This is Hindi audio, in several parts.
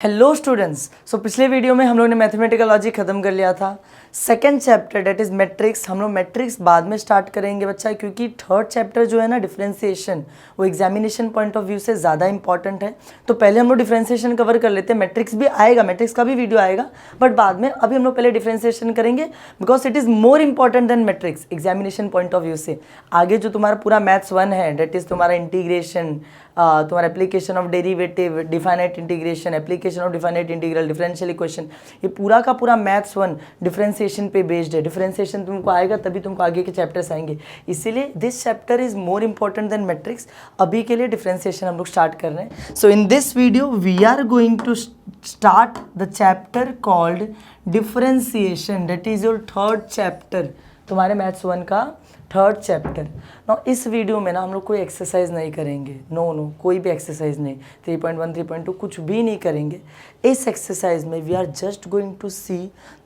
Hello students. पिछले वीडियो में हम लोग ने मैथमेटिकल लॉजिक खत्म कर लिया था। Second chapter that is matrix, हम लोग मैट्रिक्स बाद में स्टार्ट करेंगे बच्चा, क्योंकि थर्ड चैप्टर जो है ना डिफरेंशिएशन, वो एग्जामिनेशन पॉइंट ऑफ व्यू से ज़्यादा इंपॉर्टेंट है। तो पहले हम लोग डिफरेंशिएशन कवर कर लेते हैं। मैट्रिक्स भी आएगा, मैट्रिक्स का भी वीडियो आएगा, बट बाद में। अभी हम लोग पहले डिफरेंशिएशन करेंगे because it is more important than matrix examination point of view से। आगे जो तुम्हारा पूरा मैथ्स 1 है, डेट इज़ तुम्हारा इंटीग्रेशन, तुम्हारा application of derivative, definite integration, application of definite integral, differential equation, ये पूरा का पूरा मैथ्स 1 डिफरेंशिएशन पे बेस्ड है। डिफरेंशिएशन तुमको आएगा तभी तुमको आगे के चैप्टर्स आएंगे, इसीलिए this chapter is more important than matrix. अभी के लिए डिफरेंशिएशन हम लोग स्टार्ट कर रहे हैं। So in this video we are going to start the chapter called differentiation, that is your third chapter, तुम्हारे मैथ्स 1 का थर्ड चैप्टर। ना इस वीडियो में ना हम लोग कोई एक्सरसाइज नहीं करेंगे, नो कोई भी एक्सरसाइज नहीं, 3.1 3.2 कुछ भी नहीं करेंगे। इस एक्सरसाइज में we are just going to see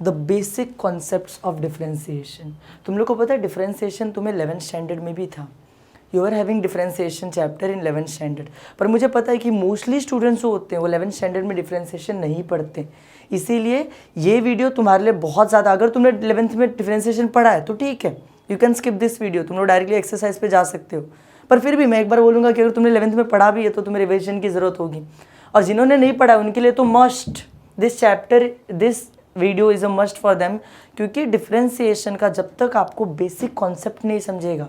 the basic concepts of differentiation. तुम लोग को पता है डिफरेंशिएशन तुम्हें 11th स्टैंडर्ड में भी था, you are having differentiation chapter in 11th standard. पर मुझे पता है कि मोस्टली स्टूडेंट्स जो होते हैं वो 11th स्टैंडर्ड में डिफरेंशिएशन नहीं पढ़ते, इसीलिए ये वीडियो तुम्हारे लिए बहुत ज़्यादा, अगर तुमने 11th में डिफरेंशिएशन पढ़ा है तो ठीक है, you can skip this video, तुम लोग डायरेक्टली एक्सरसाइज पे जा सकते हो। पर फिर भी मैं एक बार बोलूँगा कि अगर तुमने 11th में पढ़ा भी है तो तुम्हें रिविजन की ज़रूरत होगी, और जिन्होंने नहीं पढ़ा उनके लिए तो must this chapter, this video is a must for them. क्योंकि डिफरेंशिएशन का जब तक आपको बेसिक कॉन्सेप्ट नहीं समझेगा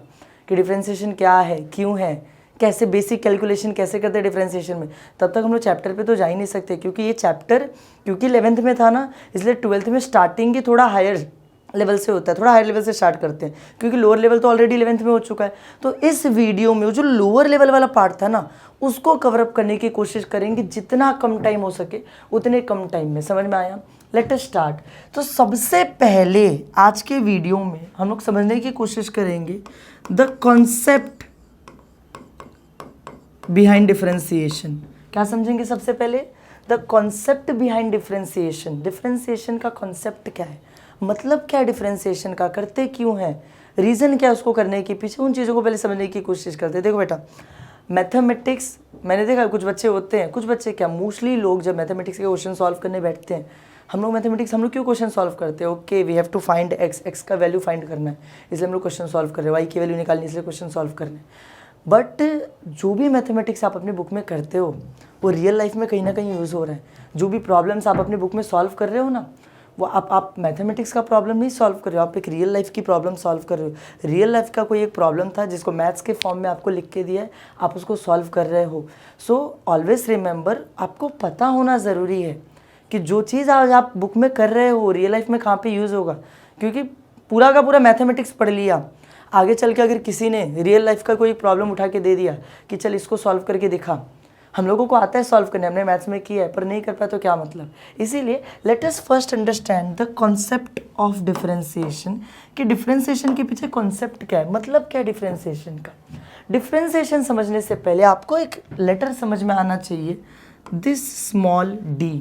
कि डिफरेंशिएशन क्या है, क्यों है, कैसे बेसिक कैलकुलेशन कैसे करते हैं डिफरेंशिएशन में, तब तक हम लोग चैप्टर पे तो जा ही नहीं सकते। क्योंकि ये चैप्टर क्योंकि 11th में था ना, इसलिए 12th में स्टार्टिंग ही थोड़ा हायर लेवल से होता है, थोड़ा हायर लेवल से स्टार्ट करते हैं, क्योंकि लोअर लेवल तो ऑलरेडी 11th में हो चुका है। तो इस वीडियो में जो लोअर लेवल वाला पार्ट था ना, उसको कवर अप करने की कोशिश करेंगे, जितना कम टाइम हो सके उतने कम टाइम में। समझ में आया? Let us start. तो सबसे पहले आज के वीडियो में हम लोग समझने की कोशिश करेंगे द कॉन्सेप्ट बिहाइंड डिफरेंशिएशन। क्या समझेंगे? सबसे पहले the concept behind differentiation. Differentiation का कॉन्सेप्ट क्या है, मतलब क्या है डिफरेंशिएशन का, करते क्यों है, रीज़न क्या है उसको करने के पीछे, उन चीज़ों को पहले समझने की कोशिश करते हैं। देखो बेटा, मैथमेटिक्स मैंने देखा कुछ बच्चे होते हैं, कुछ बच्चे क्या मोस्टली लोग जब मैथमेटिक्स के क्वेश्चन सॉल्व करने बैठते हैं, हम लोग मैथमेटिक्स हम लोग क्यों क्वेश्चन सॉल्व करते हैं? Okay, we have to find X का वैल्यू फाइंड करना है, इसलिए हम लोग क्वेश्चन सॉल्व कर रहे हैं, वाई की वैल्यू निकालनी इसलिए क्वेश्चन सॉल्व कर रहे हैं। बट जो भी मैथमेटिक्स आप अपनी बुक में करते हो वो रियल लाइफ में कहीं ना कहीं यूज़ हो रहा है। जो भी प्रॉब्लम्स आप अपनी बुक में सॉल्व कर रहे हो ना, वो आप मैथमेटिक्स का प्रॉब्लम नहीं सॉल्व कर रहे हो, आप एक रियल लाइफ की प्रॉब्लम सॉल्व कर रहे हो। रियल लाइफ का कोई एक प्रॉब्लम था जिसको मैथ्स के फॉर्म में आपको लिख के दिया है, आप उसको सॉल्व कर रहे हो। सो ऑलवेज रिमेंबर, आपको पता होना ज़रूरी है कि जो चीज़ आज आप बुक में कर रहे हो रियल लाइफ में कहाँ पे यूज़ होगा। क्योंकि पूरा का पूरा मैथमेटिक्स पढ़ लिया, आगे चल के अगर किसी ने रियल लाइफ का कोई प्रॉब्लम उठा के दे दिया कि चल इसको सॉल्व करके दिखा, हम लोगों को आता है सॉल्व करने, हमने मैथ्स में किया है, पर नहीं कर पाया तो क्या मतलब। इसीलिए let us first understand the concept of differentiation, कि डिफरेंशिएशन के पीछे कॉन्सेप्ट क्या है, मतलब क्या है डिफरेंशिएशन का। डिफरेंशिएशन समझने से पहले आपको एक लेटर समझ में आना चाहिए, दिस स्मॉल डी।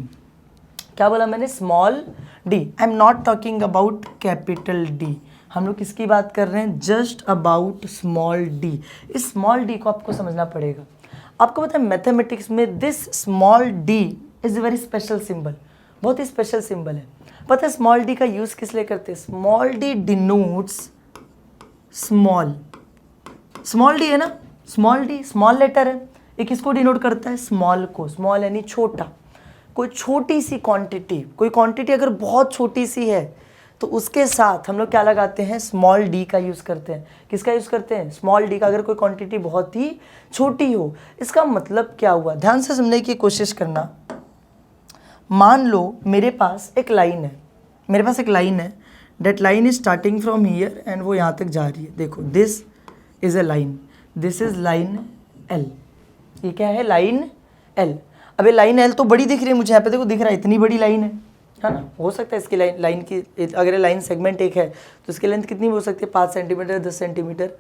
क्या बोला मैंने? Small D. I am not talking about capital D, हम लोग किसकी बात कर रहे हैं? Just about small D. इस स्मॉल डी को आपको समझना पड़ेगा। आपको पता है मैथमेटिक्स में this small D is a very special symbol, बहुत ही स्पेशल सिंबल है। पता है स्मॉल डी का यूज किस लिए करते हैं? Small D denotes small, small D है ना, स्मॉल डी स्मॉल लेटर है, ये किसको डिनोट करता है? स्मॉल को। स्मॉल यानी छोटा, कोई छोटी सी क्वांटिटी, कोई क्वांटिटी अगर बहुत छोटी सी है तो उसके साथ हम लोग क्या लगाते हैं? स्मॉल डी का यूज़ करते हैं। किसका यूज़ करते हैं? स्मॉल डी का। अगर कोई क्वांटिटी बहुत ही छोटी हो, इसका मतलब क्या हुआ, ध्यान से समझने की कोशिश करना। मान लो मेरे पास एक लाइन है, मेरे पास एक लाइन है, that line is starting from here and वो यहाँ तक जा रही है। देखो, this is a line, this is line L. ये क्या है? Line L. अबे लाइन एल तो बड़ी दिख रही है मुझे, यहाँ पे देखो दिख रहा है, इतनी बड़ी लाइन है ना। हो सकता है इसकी लाइन की, अगर लाइन सेगमेंट एक है तो इसकी लेंथ कितनी हो सकती है? 5 centimetre, 10 centimetre,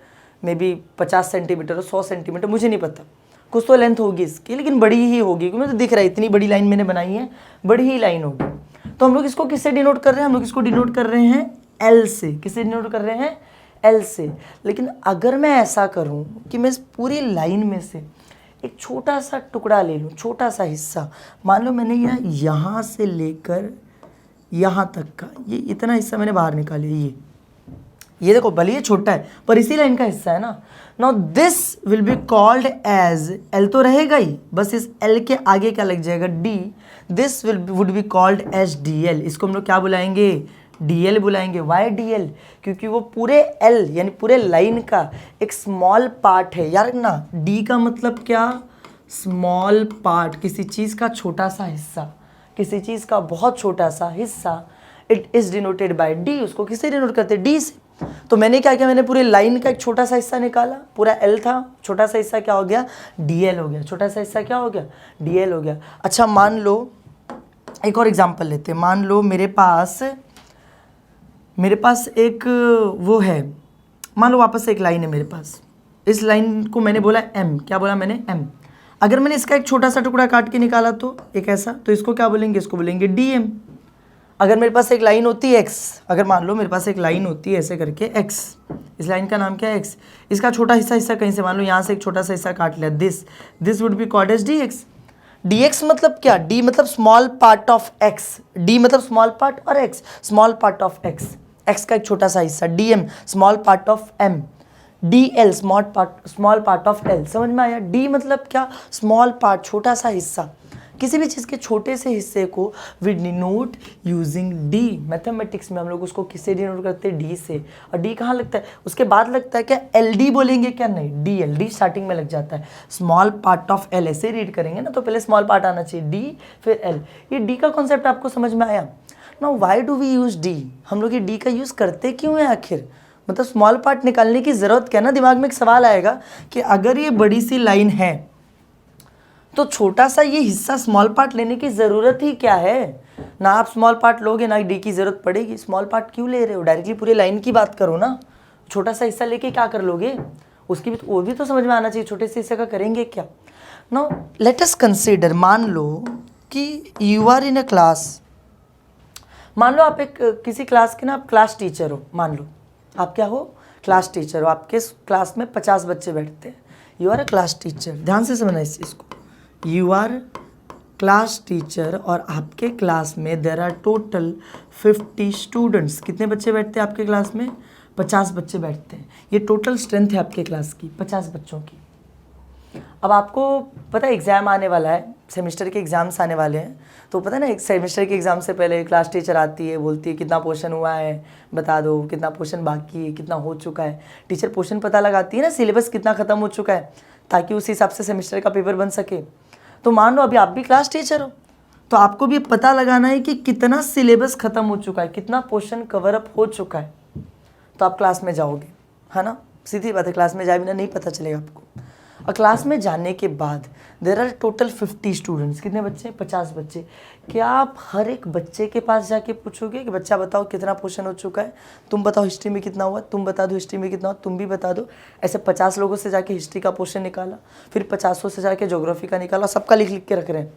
may be 50 centimetre और 100 सेंटीमीटर, मुझे नहीं पता, कुछ तो लेंथ होगी इसकी, लेकिन बड़ी ही होगी क्योंकि मुझे दिख रहा है इतनी बड़ी लाइन मैंने बनाई है, बड़ी ही लाइन होगी। तो हम लोग इसको किससे डिनोट कर रहे हैं? हम लोग इसको डिनोट कर रहे हैं एल से। किससे डिनोट कर रहे हैं? एल से। लेकिन अगर मैं ऐसा करूँ कि मैं इस पूरी लाइन में से एक छोटा सा टुकड़ा ले लूँ, छोटा सा हिस्सा, मान लो मैंने यहाँ से लेकर यहाँ तक का ये इतना हिस्सा मैंने बाहर निकाले, ये देखो भले ये छोटा है पर इसी लाइन का हिस्सा है ना। Now this will be called as, L तो रहेगा ही, बस इस एल के आगे क्या लग जाएगा, D. This would be called as D L. इसको हम लोग क्या बुलाएंगे, डी एल बुलाएंगे। वाई डी एल, क्योंकि वो पूरे एल यानी पूरे लाइन का एक स्मॉल पार्ट है यार ना। डी का मतलब क्या, स्मॉल पार्ट, किसी चीज़ का छोटा सा हिस्सा, किसी चीज़ का बहुत छोटा सा हिस्सा। It is denoted by D. उसको किससे डिनोट करते हैं, डी से। तो मैंने क्या किया, मैंने पूरे लाइन का एक छोटा सा हिस्सा निकाला, पूरा एल था, छोटा सा हिस्सा क्या हो गया, डी एल हो गया। छोटा सा हिस्सा क्या हो गया, डी एल हो गया। अच्छा मान लो एक और एग्जांपल लेते हैं। मान लो मेरे पास एक वो है, मान लो वापस से एक लाइन है मेरे पास। इस लाइन को मैंने बोला एम, क्या बोला मैंने, एम। अगर मैंने इसका एक छोटा सा टुकड़ा काट के निकाला तो एक ऐसा, तो इसको क्या बोलेंगे, इसको बोलेंगे डी एम। अगर मेरे पास एक लाइन होती है एक्स, अगर मान लो मेरे पास एक लाइन होती है ऐसे करके एक्स, इस लाइन का नाम क्या है, एक्स। इसका छोटा हिस्सा कहीं से, मान लो यहाँ से एक छोटा सा हिस्सा काट लिया, this would be called as D X. D X मतलब क्या, डी मतलब small part of X, D मतलब स्मॉल पार्ट और X small part of X, X का एक छोटा सा हिस्सा। D M small part of M, D L small part of L. समझ में आया, डी मतलब क्या, स्मॉल पार्ट, छोटा सा हिस्सा। किसी भी चीज़ के छोटे से हिस्से को we denote using D. Mathematics में हम लोग उसको किससे डिनोट करते हैं, डी से। और डी कहाँ लगता है, उसके बाद लगता है क्या, एल डी बोलेंगे क्या, नहीं, डी एल, डी स्टार्टिंग में लग जाता है। स्मॉल पार्ट ऑफ एल ऐसे रीड करेंगे ना, तो पहले स्मॉल पार्ट आना चाहिए, डी फिर एल। ये डी का कॉन्सेप्ट आपको समझ में आया। Now why do we use D, हम लोग ये डी का यूज़ करते क्यों है आखिर, मतलब स्मॉल पार्ट निकालने की ज़रूरत क्या है ना। दिमाग में एक सवाल आएगा कि अगर ये बड़ी सी लाइन है तो छोटा सा ये हिस्सा स्मॉल पार्ट लेने की ज़रूरत ही क्या है। ना आप स्मॉल पार्ट लोगे ना डी की ज़रूरत पड़ेगी। स्मॉल पार्ट क्यों ले रहे हो, डायरेक्टली पूरे लाइन की बात करो ना। छोटा सा हिस्सा लेके क्या कर लोगे, उसकी भी वो भी तो समझ में आना चाहिए, छोटे से हिस्से का करेंगे क्या। नाउ लेट अस कंसीडर, मान लो कि you are in a class. मान लो आप एक किसी क्लास के ना, आप क्लास टीचर हो। मान लो आप क्या हो, क्लास टीचर हो। आपके क्लास में 50 बच्चे बैठते हैं। You are a class teacher, ध्यान से समझना इस चीज़ को। यू आर क्लास टीचर और आपके क्लास में देयर आर टोटल 50 स्टूडेंट्स। कितने बच्चे बैठते हैं आपके क्लास में, 50 बच्चे बैठते हैं। ये टोटल स्ट्रेंथ है आपके क्लास की, 50 बच्चों की। अब आपको पता है एग्ज़ाम आने वाला है, सेमेस्टर के एग्ज़ाम्स आने वाले हैं। तो पता है ना, एक सेमेस्टर के एग्ज़ाम से पहले क्लास टीचर आती है, बोलती है कितना पोर्शन हुआ है बता दो, कितना पोर्शन बाकी है, कितना हो चुका है। टीचर पोर्शन पता लगाती है ना, सिलेबस कितना ख़त्म हो चुका है, ताकि उस हिसाब से सेमेस्टर का पेपर बन सके। तो मान लो अभी आप भी क्लास टीचर हो, तो आपको भी पता लगाना है कि कितना सिलेबस ख़त्म हो चुका है, कितना पोर्शन कवर अप हो चुका है। तो आप क्लास में जाओगे, है ना, सीधी बात है, क्लास में जाए बिना नहीं पता चलेगा आपको। और क्लास में जाने के बाद देयर आर टोटल 50 स्टूडेंट्स। कितने बच्चे, 50 बच्चे। क्या आप हर एक बच्चे के पास जाके पूछोगे कि बच्चा बताओ कितना पोर्शन हो चुका है, तुम बताओ हिस्ट्री में कितना हुआ, तुम बता दो हिस्ट्री में कितना हुआ, तुम भी बता दो। ऐसे 50 लोगों से जाके हिस्ट्री का पोर्शन निकाला, फिर 50 से जाके ज्योग्राफी का निकाला, सबका लिख लिख के रख रहे हैं।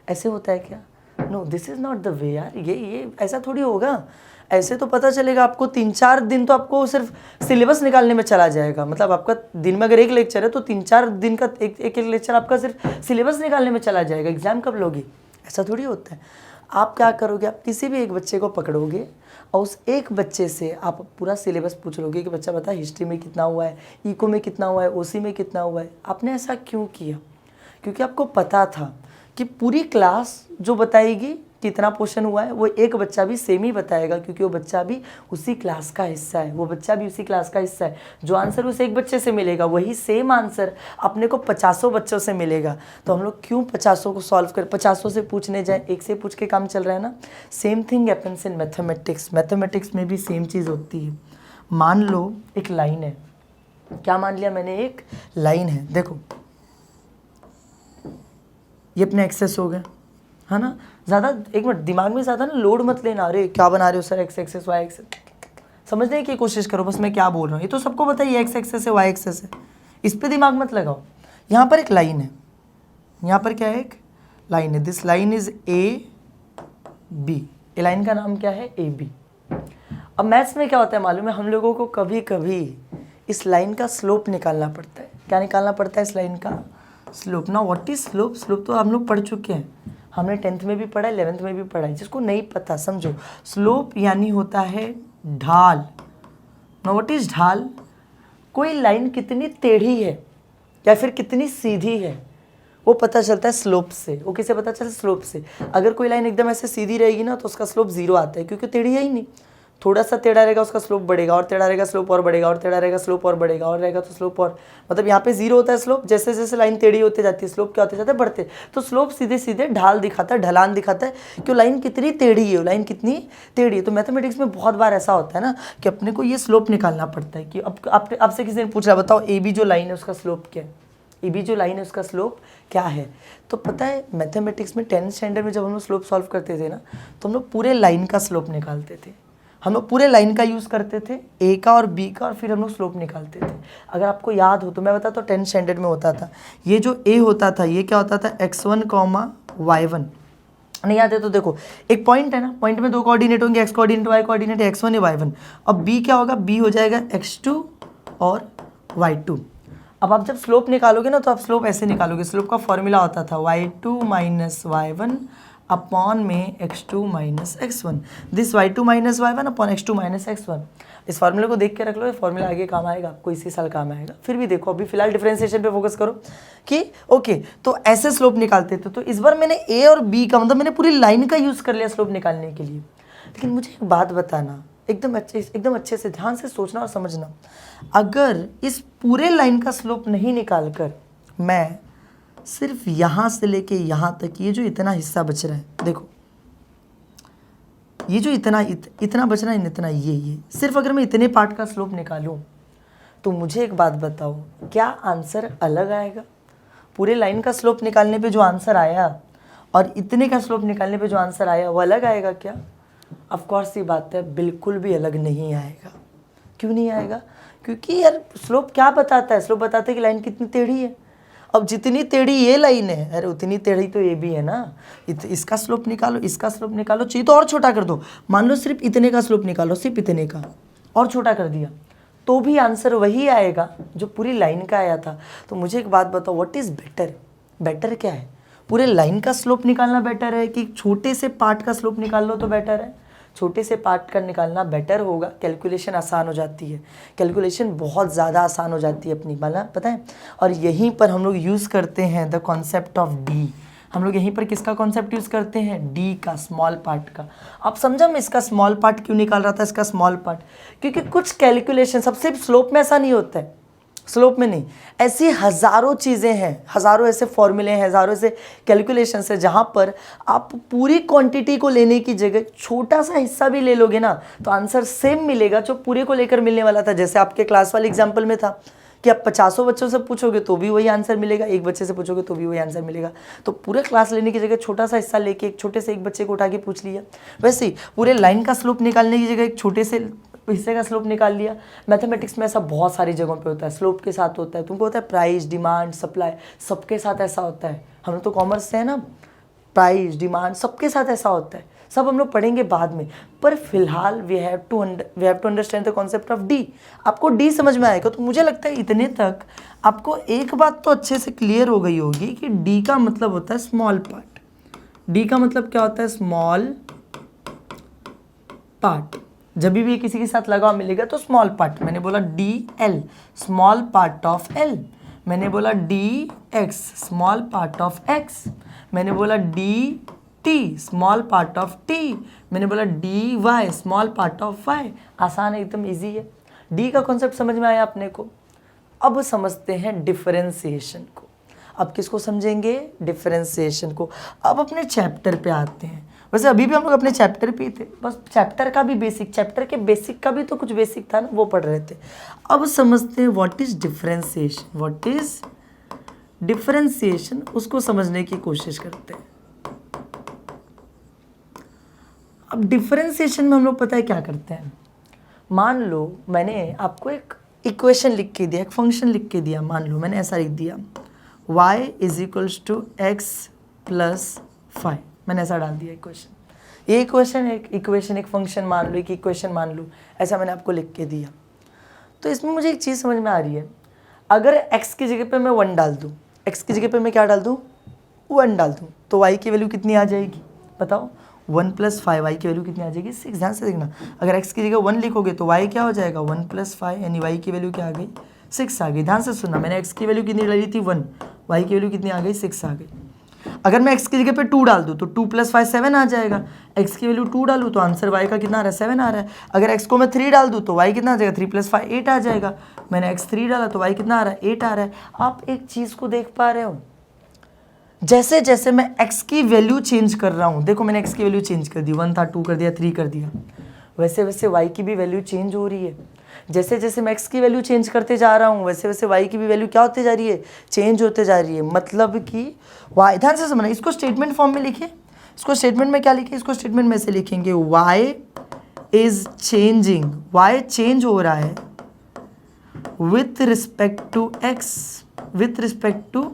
ऐसे होता है क्या, no, this is not the way यार। ये ऐसा थोड़ी होगा। ऐसे तो पता चलेगा आपको 3-4 दिन तो आपको सिर्फ सिलेबस निकालने में चला जाएगा। मतलब आपका दिन में अगर एक लेक्चर है तो 3-4 दिन का एक लेक्चर आपका सिर्फ सिलेबस निकालने में चला जाएगा। एग्जाम कब लोगे, ऐसा थोड़ी होता है। आप क्या करोगे, आप किसी भी एक बच्चे को पकड़ोगे और उस एक बच्चे से आप पूरा सिलेबस पूछ लोगे कि बच्चा बता हिस्ट्री में कितना हुआ है, इको में कितना हुआ है, ओसी में कितना हुआ है। आपने ऐसा क्यों किया, क्योंकि आपको पता था कि पूरी क्लास जो बताएगी कितना पोर्शन हुआ है, वो एक बच्चा भी सेम ही बताएगा, क्योंकि वो बच्चा भी उसी क्लास का हिस्सा है, वो बच्चा भी उसी क्लास का हिस्सा है। जो आंसर उस एक बच्चे से मिलेगा वही सेम आंसर अपने को 50 बच्चों से मिलेगा। तो हम लोग क्यों 50 को सॉल्व कर, 50 से पूछने जाए, एक से पूछ के काम चल रहा है ना। Same thing happens in mathematics. Mathematics में भी सेम चीज़ होती है। मान लो एक लाइन है, क्या मान लिया मैंने, एक लाइन है। देखो ये अपने एक्सेस हो गया, है ना। ज़्यादा एक मिनट दिमाग में ज़्यादा ना लोड मत लेना, अरे क्या बना रहे हो sir, X axis Y axis, समझने की कोशिश करो बस मैं क्या बोल रहा हूँ। ये तो सबको पता है, एक्स एक्सेस है वाई एक्सेस है, इस पर दिमाग मत लगाओ। यहाँ पर एक लाइन है, यहाँ पर क्या है, एक लाइन है। This line is A B. ये लाइन का नाम क्या है, ए बी। अब मैथ्स में क्या होता है मालूम है, हम लोगों को कभी कभी इस लाइन का स्लोप निकालना पड़ता है। क्या निकालना पड़ता है, इस लाइन का स्लोप। ना व्हाट इज स्लोप? स्लोप तो हम लोग पढ़ चुके हैं, हमने 10th में भी पढ़ा है, 11th में भी पढ़ा है। जिसको नहीं पता समझो, स्लोप यानी होता है ढाल। ना व्हाट इज ढाल? कोई लाइन कितनी टेढ़ी है या फिर कितनी सीधी है वो पता चलता है स्लोप से। वो किसे पता चलता है? स्लोप से। अगर कोई लाइन एकदम ऐसे सीधी रहेगी ना तो उसका स्लोप 0 आता है, क्योंकि टेढ़ी है ही नहीं। थोड़ा सा टेढ़ा रहेगा उसका स्लोप बढ़ेगा, और टेढ़ा रहेगा स्लोप और बढ़ेगा, और टेढ़ा रहेगा स्लोप और बढ़ेगा, और रहेगा तो स्लोप और, मतलब यहाँ पे 0 होता है स्लोप। जैसे जैसे लाइन टेढ़ी होती जाती है स्लोप क्या होते जाते हैं? बढ़ते। तो स्लोप सीधे सीधे ढाल दिखाता है, ढलान दिखाता है कि लाइन कितनी टेढ़ी है, लाइन कितनी टेढ़ी है। तो मैथमेटिक्स में बहुत बार ऐसा होता है ना कि अपने को ये स्लोप निकालना पड़ता है कि अब आपसे किसी ने पूछा बताओ ए बी जो लाइन है उसका स्लोप क्या है, ए बी जो लाइन है उसका स्लोप क्या है। तो पता है मैथमेटिक्स में 10th स्टैंडर्ड में जब हम लोग स्लोप सॉल्व करते थे ना तो हम लोग पूरे लाइन का स्लोप निकालते थे। हम लोग पूरे लाइन का यूज़ करते थे, ए का और बी का, और फिर हम लोग स्लोप निकालते थे। अगर आपको याद हो तो मैं बताता हूँ 10th स्टैंडर्ड में होता था ये जो ए होता था ये क्या होता था? x1, y1। नहीं याद है तो देखो, एक पॉइंट है ना, पॉइंट में 2 कोऑर्डिनेट होंगे, x coordinate y coordinate, x1 या y1। अब b क्या होगा? b हो जाएगा x2 और y2। अब आप जब स्लोप निकालोगे ना तो आप स्लोप ऐसे निकालोगे, स्लोप का फॉर्मूला होता था y2 माइनस y1 अपॉन में x2 minus x1, this y2 minus y1 upon x2 minus x1। इस फार्मूले को देख के रख लो, ये फार्मूला आगे काम आएगा, आपको इसी साल काम आएगा। फिर भी देखो अभी फिलहाल डिफरेंशिएशन पे फोकस करो कि ओके तो ऐसे स्लोप निकालते थे। तो इस बार मैंने ए और बी का मतलब मैंने पूरी लाइन का यूज़ कर लिया स्लोप निकालने के लिए। लेकिन मुझे एक बात बताना, एकदम अच्छे से ध्यान से सोचना और समझना, अगर इस पूरे लाइन का स्लोप नहीं निकाल कर मैं सिर्फ यहाँ से लेके यहाँ तक ये जो इतना हिस्सा बच रहा है, देखो ये जो इतना बच रहा है, इतना ये सिर्फ अगर मैं इतने पार्ट का स्लोप निकालूं तो मुझे एक बात बताओ, क्या आंसर अलग आएगा? पूरे लाइन का स्लोप निकालने पे जो आंसर आया और इतने का स्लोप निकालने पे जो आंसर आया वो अलग आएगा क्या? ऑफ कोर्स ये बात है, बिल्कुल भी अलग नहीं आएगा। क्यों नहीं आएगा? क्योंकि यार स्लोप क्या बताता है? स्लोप बताता है कि लाइन कितनी टेढ़ी है। अब जितनी टेढ़ी ये लाइन है, अरे उतनी टेढ़ी तो ये भी है ना। इसका स्लोप निकालो, इसका स्लोप निकालो, चाहिए तो और छोटा कर दो। मान लो सिर्फ इतने का स्लोप निकालो, सिर्फ इतने का, और छोटा कर दिया तो भी आंसर वही आएगा जो पूरी लाइन का आया था। तो मुझे एक बात बताओ, व्हाट इज़ बेटर? बेटर क्या है? पूरे लाइन का स्लोप निकालना बेटर है कि छोटे से पार्ट का स्लोप निकाल लो तो बेटर है? छोटे से पार्ट का निकालना बेटर होगा, कैलकुलेशन आसान हो जाती है, कैलकुलेशन बहुत ज़्यादा आसान हो जाती है अपनी, पता है। और यहीं पर हम लोग यूज़ करते हैं द कॉन्सेप्ट ऑफ डी। हम लोग यहीं पर किसका कॉन्सेप्ट यूज़ करते हैं? डी का, स्मॉल पार्ट का। आप समझा मैं इसका स्मॉल पार्ट क्यों निकाल रहा था, इसका स्मॉल पार्ट? क्योंकि कुछ कैलकुलेशन सब सिर्फ स्लोप में ऐसा नहीं होता है, स्लोप में नहीं, ऐसी हज़ारों चीज़ें हैं, हज़ारों ऐसे फॉर्मूले हैं, हज़ारों ऐसे कैलकुलेशन है जहाँ पर आप पूरी क्वांटिटी को लेने की जगह छोटा सा हिस्सा भी ले लोगे ना तो आंसर सेम मिलेगा जो पूरे को लेकर मिलने वाला था। जैसे आपके क्लास वाले एग्जाम्पल में था कि आप 50 बच्चों से पूछोगे तो भी वही आंसर मिलेगा, एक बच्चे से पूछोगे तो भी वही आंसर मिलेगा। तो पूरे क्लास लेने की जगह छोटा सा हिस्सा लेके एक छोटे से एक बच्चे को उठा के पूछ लिया। वैसे ही पूरे लाइन का स्लोप निकालने की जगह एक छोटे से हिस्से का स्लोप निकाल लिया। मैथमेटिक्स में ऐसा बहुत सारी जगहों पे होता है, स्लोप के साथ होता है, तुमको होता है प्राइस, डिमांड, सप्लाई, सबके साथ ऐसा होता है। हम लोग तो कॉमर्स से है ना, प्राइस, डिमांड सबके साथ ऐसा होता है, सब हम लोग पढ़ेंगे बाद में। पर फिलहाल we have to understand the concept of D. आपको डी समझ में आएगा तो मुझे लगता है इतने तक आपको एक बात तो अच्छे से क्लियर हो गई होगी कि डी का मतलब होता है स्मॉल पार्ट। डी का मतलब क्या होता है? Small part. जब भी किसी के साथ लगाव मिलेगा तो स्मॉल पार्ट, मैंने बोला D L, small part of L. मैंने बोला D X, small part of X. मैंने बोला D T, small part of T. मैंने बोला D Y, small part of Y. आसान है, एकदम इजी है। डी का कॉन्सेप्ट समझ में आया अपने को। अब समझते हैं डिफरेंशिएशन को। अब किसको समझेंगे? डिफरेंशिएशन को। अब अपने चैप्टर पे आते हैं। वैसे अभी भी हम लोग अपने चैप्टर पे ही थे, बस चैप्टर का भी बेसिक, चैप्टर के बेसिक का भी तो कुछ बेसिक था ना, वो पढ़ रहे थे। अब समझते हैं what is differentiation. What is differentiation, उसको समझने की कोशिश करते हैं। अब डिफरेंशिएशन में हम लोग पता है क्या करते हैं? मान लो मैंने आपको एक इक्वेशन लिख के दिया, एक फंक्शन लिख के दिया। मान लो मैंने ऐसा लिख दिया, y is equals to X plus 5। मैंने ऐसा डाल दिया इक्वेशन। ये इक्वेशन एक फंक्शन मान लो, एक इक्वेशन मान लो, ऐसा मैंने आपको लिख के दिया। तो इसमें मुझे एक चीज़ समझ में आ रही है, अगर x की जगह पे मैं 1 डाल दूँ, x की जगह पे मैं क्या डाल दूँ, 1 डाल दूँ, तो y की वैल्यू कितनी आ जाएगी बताओ, 1 + 5, y की वैल्यू कितनी आ जाएगी 6। ध्यान से देखना, अगर x की जगह 1 लिखोगे तो y क्या हो जाएगा 1 + 5, यानी y की वैल्यू क्या आ गई 6 आ गई। ध्यान से सुनना, मैंने x की वैल्यू कितनी डाली थी 1, y की वैल्यू कितनी आ गई 6 आ गई। अगर मैं x की जगह पे 2 डाल दूँ तो 2 + 5 7 आ जाएगा, x की वैल्यू 2 डालूँ तो आंसर y का कितना आ रहा है 7 आ रहा है। अगर x को मैं 3 डाल दूँ तो y कितना आ जाएगा 3 + 5 8 आ जाएगा। मैंने x 3 डाला तो y कितना आ रहा है 8 आ रहा है। आप एक चीज़ को देख पा रहे हो, जैसे जैसे मैं x की वैल्यू चेंज कर रहा हूँ, देखो मैंने x की वैल्यू चेंज कर दी, 1 था 2 कर दिया 3 कर दिया, वैसे वैसे y की भी वैल्यू चेंज हो रही है। जैसे जैसे मैं x की वैल्यू चेंज करते जा रहा हूँ वैसे वैसे y की भी वैल्यू क्या होती जा रही है, चेंज होते जा रही है। मतलब कि y, ध्यान से समझना, इसको स्टेटमेंट फॉर्म में लिखिए। इसको स्टेटमेंट में क्या लिखे, इसको स्टेटमेंट में से लिखेंगे y is changing, y change हो रहा है with respect to x, with respect to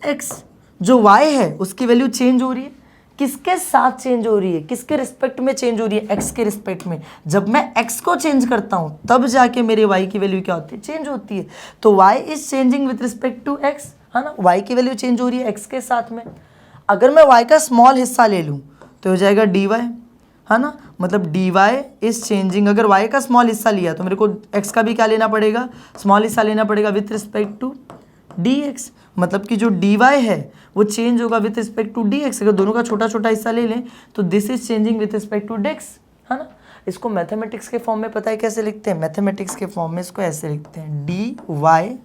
x। जो y है उसकी वैल्यू चेंज हो रही है, किसके साथ चेंज हो रही है, किसके रिस्पेक्ट में चेंज हो रही है, x के रिस्पेक्ट में। जब मैं x को चेंज करता हूं तब जाके मेरे y की वैल्यू क्या होती है, चेंज होती है। तो y is changing with respect to x, है ना, y की वैल्यू चेंज हो रही है x के साथ में। अगर मैं y का स्मॉल हिस्सा ले लूँ तो हो जाएगा dy, है ना, मतलब dy इज चेंजिंग। अगर y का स्मॉल हिस्सा लिया तो मेरे को x का भी क्या लेना पड़ेगा, स्मॉल हिस्सा लेना पड़ेगा विथ रिस्पेक्ट टू dx। मतलब कि जो dy है वो चेंज होगा विथ रिस्पेक्ट टू dx। अगर दोनों का छोटा छोटा हिस्सा ले लें तो this is changing with respect to dx, है ना। इसको मैथमेटिक्स के फॉर्म में पता है कैसे लिखते हैं, मैथमेटिक्स के फॉर्म में इसको ऐसे लिखते हैं, dy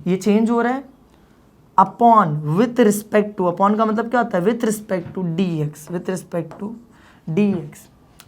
ये चेंज हो रहा है upon with respect to, upon का मतलब क्या होता है with respect to dx, with respect to dx,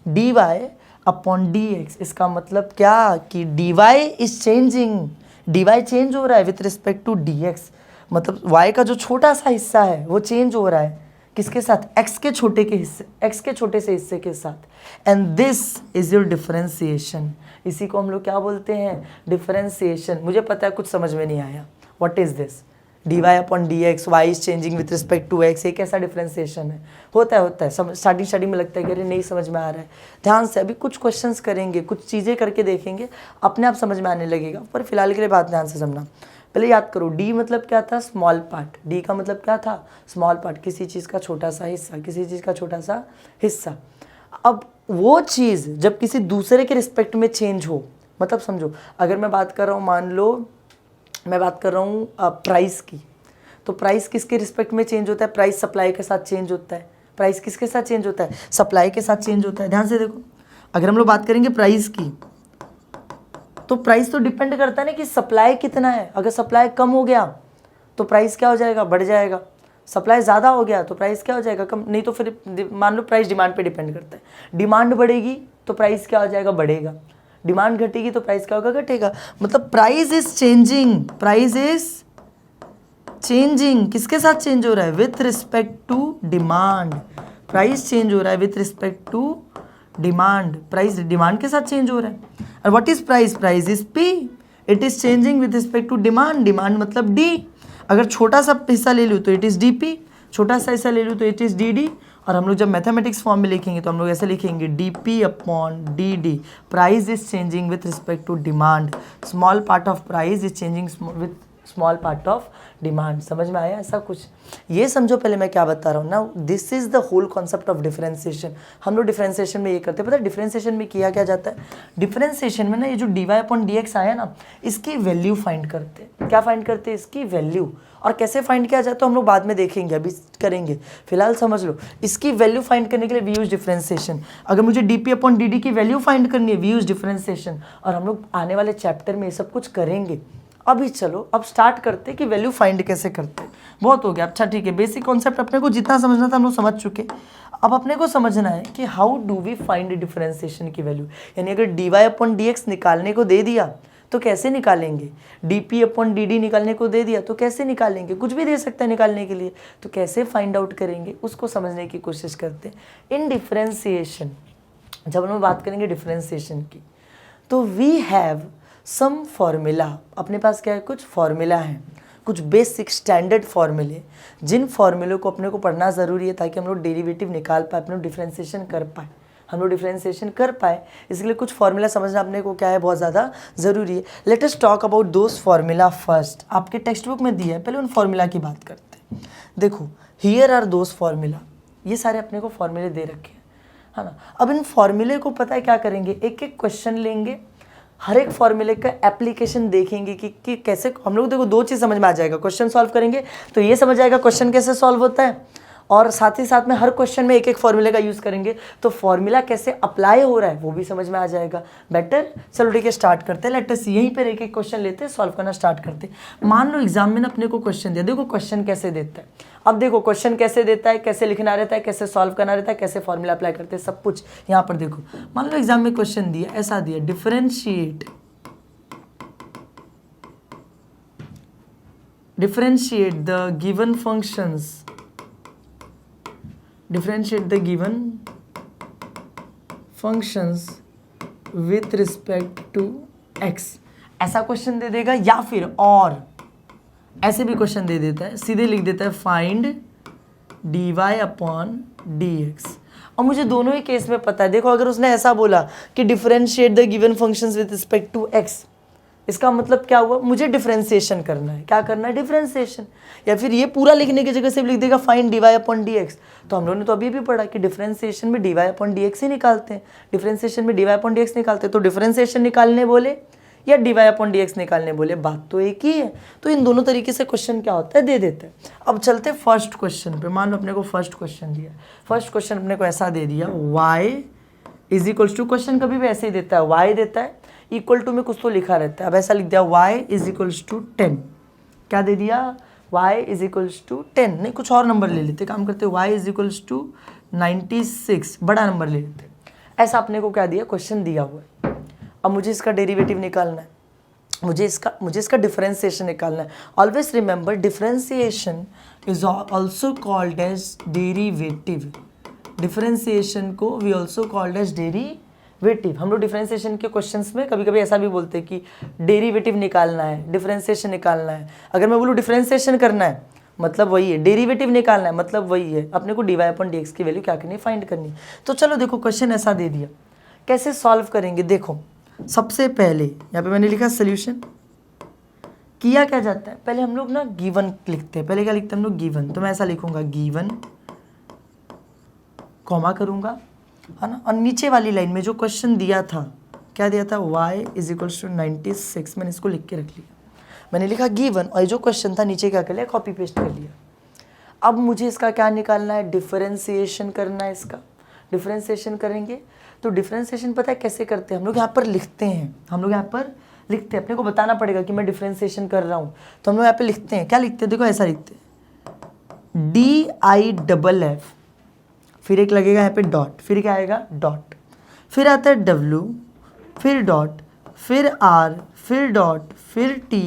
dy upon dx। इसका मतलब क्या कि dy is changing, dy change हो रहा है विथ रिस्पेक्ट टू dx। मतलब y का जो छोटा सा हिस्सा है वो चेंज हो रहा है किसके साथ, x के छोटे के हिस्से, x के छोटे से हिस्से के साथ। And this is your differentiation, इसी को हम लोग क्या बोलते हैं, डिफरेंशिएशन। मुझे पता है कुछ समझ में नहीं आया, what is this, dy upon dx, y is changing with respect to x, ये कैसा डिफरेंशिएशन है। होता है स्टार्टिंग में लगता है कि अरे नहीं समझ में आ रहा है। ध्यान से अभी कुछ क्वेश्चंस करेंगे, कुछ चीज़ें करके देखेंगे, अपने आप समझ में आने लगेगा। पर फिलहाल के लिए बात ध्यान से समझना। पहले याद करो, d मतलब क्या था, स्मॉल पार्ट। d का मतलब क्या था, स्मॉल पार्ट, किसी चीज़ का छोटा सा हिस्सा, किसी चीज़ का छोटा सा हिस्सा। अब वो चीज़ जब किसी दूसरे के रिस्पेक्ट में चेंज हो, मतलब समझो अगर मैं बात कर रहा हूँ, मान लो मैं बात कर रहा हूँ प्राइस की, तो प्राइस किसके रिस्पेक्ट में चेंज होता है, प्राइस सप्लाई के साथ चेंज होता है। प्राइस किसके साथ चेंज होता है, सप्लाई के साथ चेंज होता है। ध्यान से देखो, अगर हम लोग बात करेंगे प्राइस की, तो प्राइस तो डिपेंड करता है ना कि सप्लाई कितना है। अगर सप्लाई कम हो गया तो प्राइस क्या हो जाएगा, बढ़ जाएगा। सप्लाई ज़्यादा हो गया तो प्राइस क्या हो जाएगा, कम। नहीं तो फिर मान लो प्राइस डिमांड पे डिपेंड करता है, डिमांड बढ़ेगी तो प्राइस क्या हो जाएगा, बढ़ेगा। डिमांड घटेगी तो प्राइस क्या होगा, घटेगा। मतलब price is changing, price is changing, किसके साथ चेंज हो रहा है, with respect to demand. Price change हो रहा है with respect to demand, price demand के साथ चेंज हो रहा है। और what is price, price is P, it is changing with respect to demand, demand मतलब डी। अगर छोटा सा हिस्सा ले लूँ तो इट इज डी पी, छोटा सा हिस्सा ले लूँ तो इट इज डी डी। और हम लोग जब मैथमेटिक्स फॉर्म में लिखेंगे तो हम लोग ऐसे लिखेंगे, D P upon D D, price is changing with respect to demand, small part of price is changing with small part of demand. समझ में आया ऐसा कुछ, ये समझो पहले मैं क्या बता रहा हूँ ना। This is the whole concept of differentiation. हम लोग डिफरेंशिएशन में ये करते हैं, पता है डिफरेंशिएशन में किया क्या जाता है, डिफरेंशिएशन में ना ये जो dy अपॉन dx आया ना, इसकी वैल्यू फाइंड करते हैं। क्या फाइंड करते हैं, इसकी वैल्यू। और कैसे फाइंड किया जाए तो हम लोग बाद में देखेंगे, अभी करेंगे, फिलहाल समझ लो। इसकी वैल्यू फाइंड करने के लिए वी यूज डिफरेंशिएशन। अगर मुझे dp अपॉन dd की वैल्यू फाइंड करनी है, वी यूज डिफरेंशिएशन। और हम लोग आने वाले चैप्टर में ये सब कुछ करेंगे। अभी चलो अब स्टार्ट करते कि वैल्यू फाइंड कैसे करते हैं। बहुत हो गया, अच्छा ठीक है, बेसिक कॉन्सेप्ट अपने को जितना समझना था हम लोग समझ चुके। अब अपने को समझना है कि how do we find differentiation की वैल्यू। यानी अगर dy अपॉन dx निकालने को दे दिया तो कैसे निकालेंगे, dp अपॉन dd निकालने को दे दिया तो कैसे निकालेंगे, कुछ भी दे सकता है निकालने के लिए, तो कैसे फाइंड आउट करेंगे उसको समझने की कोशिश करते हैं। इन डिफरेंशिएशन जब हम बात करेंगे डिफरेंशिएशन की, तो वी हैव सम फॉर्मूला। अपने पास क्या है, कुछ फॉर्मूला है, कुछ बेसिक स्टैंडर्ड फॉर्मूले, जिन फॉर्मूलों को अपने को पढ़ना ज़रूरी है ताकि हम लोग डेरिवेटिव निकाल पाए, अपने डिफरेंशिएशन कर पाए, हम लोग डिफरेंशिएशन कर पाए, इसके लिए कुछ फॉर्मूला समझना अपने को क्या है, बहुत ज़्यादा ज़रूरी है। Let us talk about those formula first. आपके टेक्स्ट बुक में दिया है, पहले उन फॉर्मूला की बात करते हैं। देखो, हियर आर दोज फॉर्मूला, ये सारे अपने को फॉर्मूले दे रखे हैं, है ना। अब इन फॉर्मूले को पता है क्या करेंगे, एक एक क्वेश्चन लेंगे, हर एक फॉर्मूले का एप्लीकेशन देखेंगे कि कैसे हम लोग, देखो दो चीज़ समझ में आ जाएगा, क्वेश्चन सॉल्व करेंगे तो ये समझ आएगा क्वेश्चन कैसे सॉल्व होता है, और साथ ही साथ में हर क्वेश्चन में एक एक फॉर्मूले का यूज़ करेंगे तो फॉर्मूला कैसे अप्लाई हो रहा है वो भी समझ में आ जाएगा। बेटर, चलो ठीक है स्टार्ट करते हैं। लेट अस यहीं पर एक एक क्वेश्चन लेते हैं, सॉल्व करना स्टार्ट करते हैं। मान लो एग्जाम में अपने को क्वेश्चन दिया, देखो क्वेश्चन कैसे देता है। अब देखो क्वेश्चन कैसे देता है, कैसे लिखना रहता है, कैसे सॉल्व करना रहता है, कैसे फॉर्मूला अप्लाई करते हैं, सब कुछ यहाँ पर देखो। मान लो एग्जाम में क्वेश्चन दिया, ऐसा दिया, differentiate the given functions, differentiate the given functions with respect to x, ऐसा क्वेश्चन दे देगा, या फिर और ऐसे भी क्वेश्चन दे देता है, सीधे लिख देता है फाइंड dy अपॉन dx। और मुझे दोनों ही केस में पता है, देखो अगर उसने ऐसा बोला कि differentiate the given functions with respect to x, इसका मतलब क्या हुआ, मुझे डिफरेंशिएशन करना है, क्या करना है, डिफरेंशिएशन। या फिर ये पूरा लिखने की जगह सिर्फ लिख देगा फाइंड dy अपॉन dx, तो हम लोगों ने तो अभी भी पढ़ा कि डिफरेंशिएशन में dy अपॉन dx ही निकालते हैं, डिफरेंशिएशन में dy अपॉन dx निकालते हैं, तो डिफरेंशिएशन निकालने बोले या dy अपॉन dx निकालने बोले, बात तो एक ही है। तो इन दोनों तरीके से क्वेश्चन क्या होता है, दे देते हैं। अब चलते हैं फर्स्ट क्वेश्चन पे। मान लो अपने को फर्स्ट क्वेश्चन दिया, फर्स्ट क्वेश्चन अपने को ऐसा दे दिया, y is equals to, question कभी भी ऐसे ही देता है, y देता है, इक्वल टू में कुछ तो लिखा रहता है, अब ऐसा लिख दिया y इज इक्वल्स टू 10, क्या दे दिया, y इज इक्वल्स टू 10, नहीं कुछ और नंबर ले लेते, काम करते y इज इक्वल्स टू 96, बड़ा नंबर ले लेते। ऐसा अपने को क्या दिया, क्वेश्चन दिया हुआ है। अब मुझे इसका डेरिवेटिव निकालना है, मुझे इसका डिफरेंशिएशन निकालना है। Always remember differentiation is also called as derivative, differentiation को we also called as derivative. हम लोग डिफरेंशिएशन के क्वेश्चंस में कभी कभी ऐसा भी बोलते हैं कि डेरिवेटिव निकालना है, डिफरेंशिएशन निकालना है। अगर मैं बोलूँ डिफरेंशिएशन करना है मतलब वही है, डेरिवेटिव निकालना है मतलब वही है, अपने को dy अपॉन dx की वैल्यू क्या करनी है, फाइंड करनी है। तो चलो देखो क्वेश्चन ऐसा दे दिया, कैसे सॉल्व करेंगे। देखो सबसे पहले यहाँ पे मैंने लिखा सोल्यूशन, किया क्या जाता है, पहले हम लोग ना गिवन लिखते हैं, पहले क्या लिखते हैं हम लोग, गिवन। तो मैं ऐसा लिखूंगा गिवन, कॉमा करूंगा, है ना, और नीचे वाली लाइन में जो क्वेश्चन दिया था, क्या दिया था, y इज इक्वल्स टू 96, मैंने इसको लिख के रख लिया, मैंने लिखा गिवन, और जो क्वेश्चन था नीचे क्या कर लिया, कॉपी पेस्ट कर लिया। अब मुझे इसका क्या निकालना है, डिफरेंशिएशन करना है। इसका डिफरेंशिएशन करेंगे तो डिफरेंशिएशन पता है कैसे करते हैं, हम लोग यहाँ पर लिखते हैं, हम लोग यहाँ पर लिखते हैं, अपने को बताना पड़ेगा कि मैं डिफरेंशिएशन कर रहा हूँ, तो हम लोग यहाँ पे लिखते हैं, क्या लिखते हैं, देखो ऐसा लिखते हैं, DIFF, फिर एक लगेगा यहाँ पे डॉट, फिर क्या आएगा डॉट, फिर आता है W, फिर डॉट, फिर R, फिर डॉट, फिर T,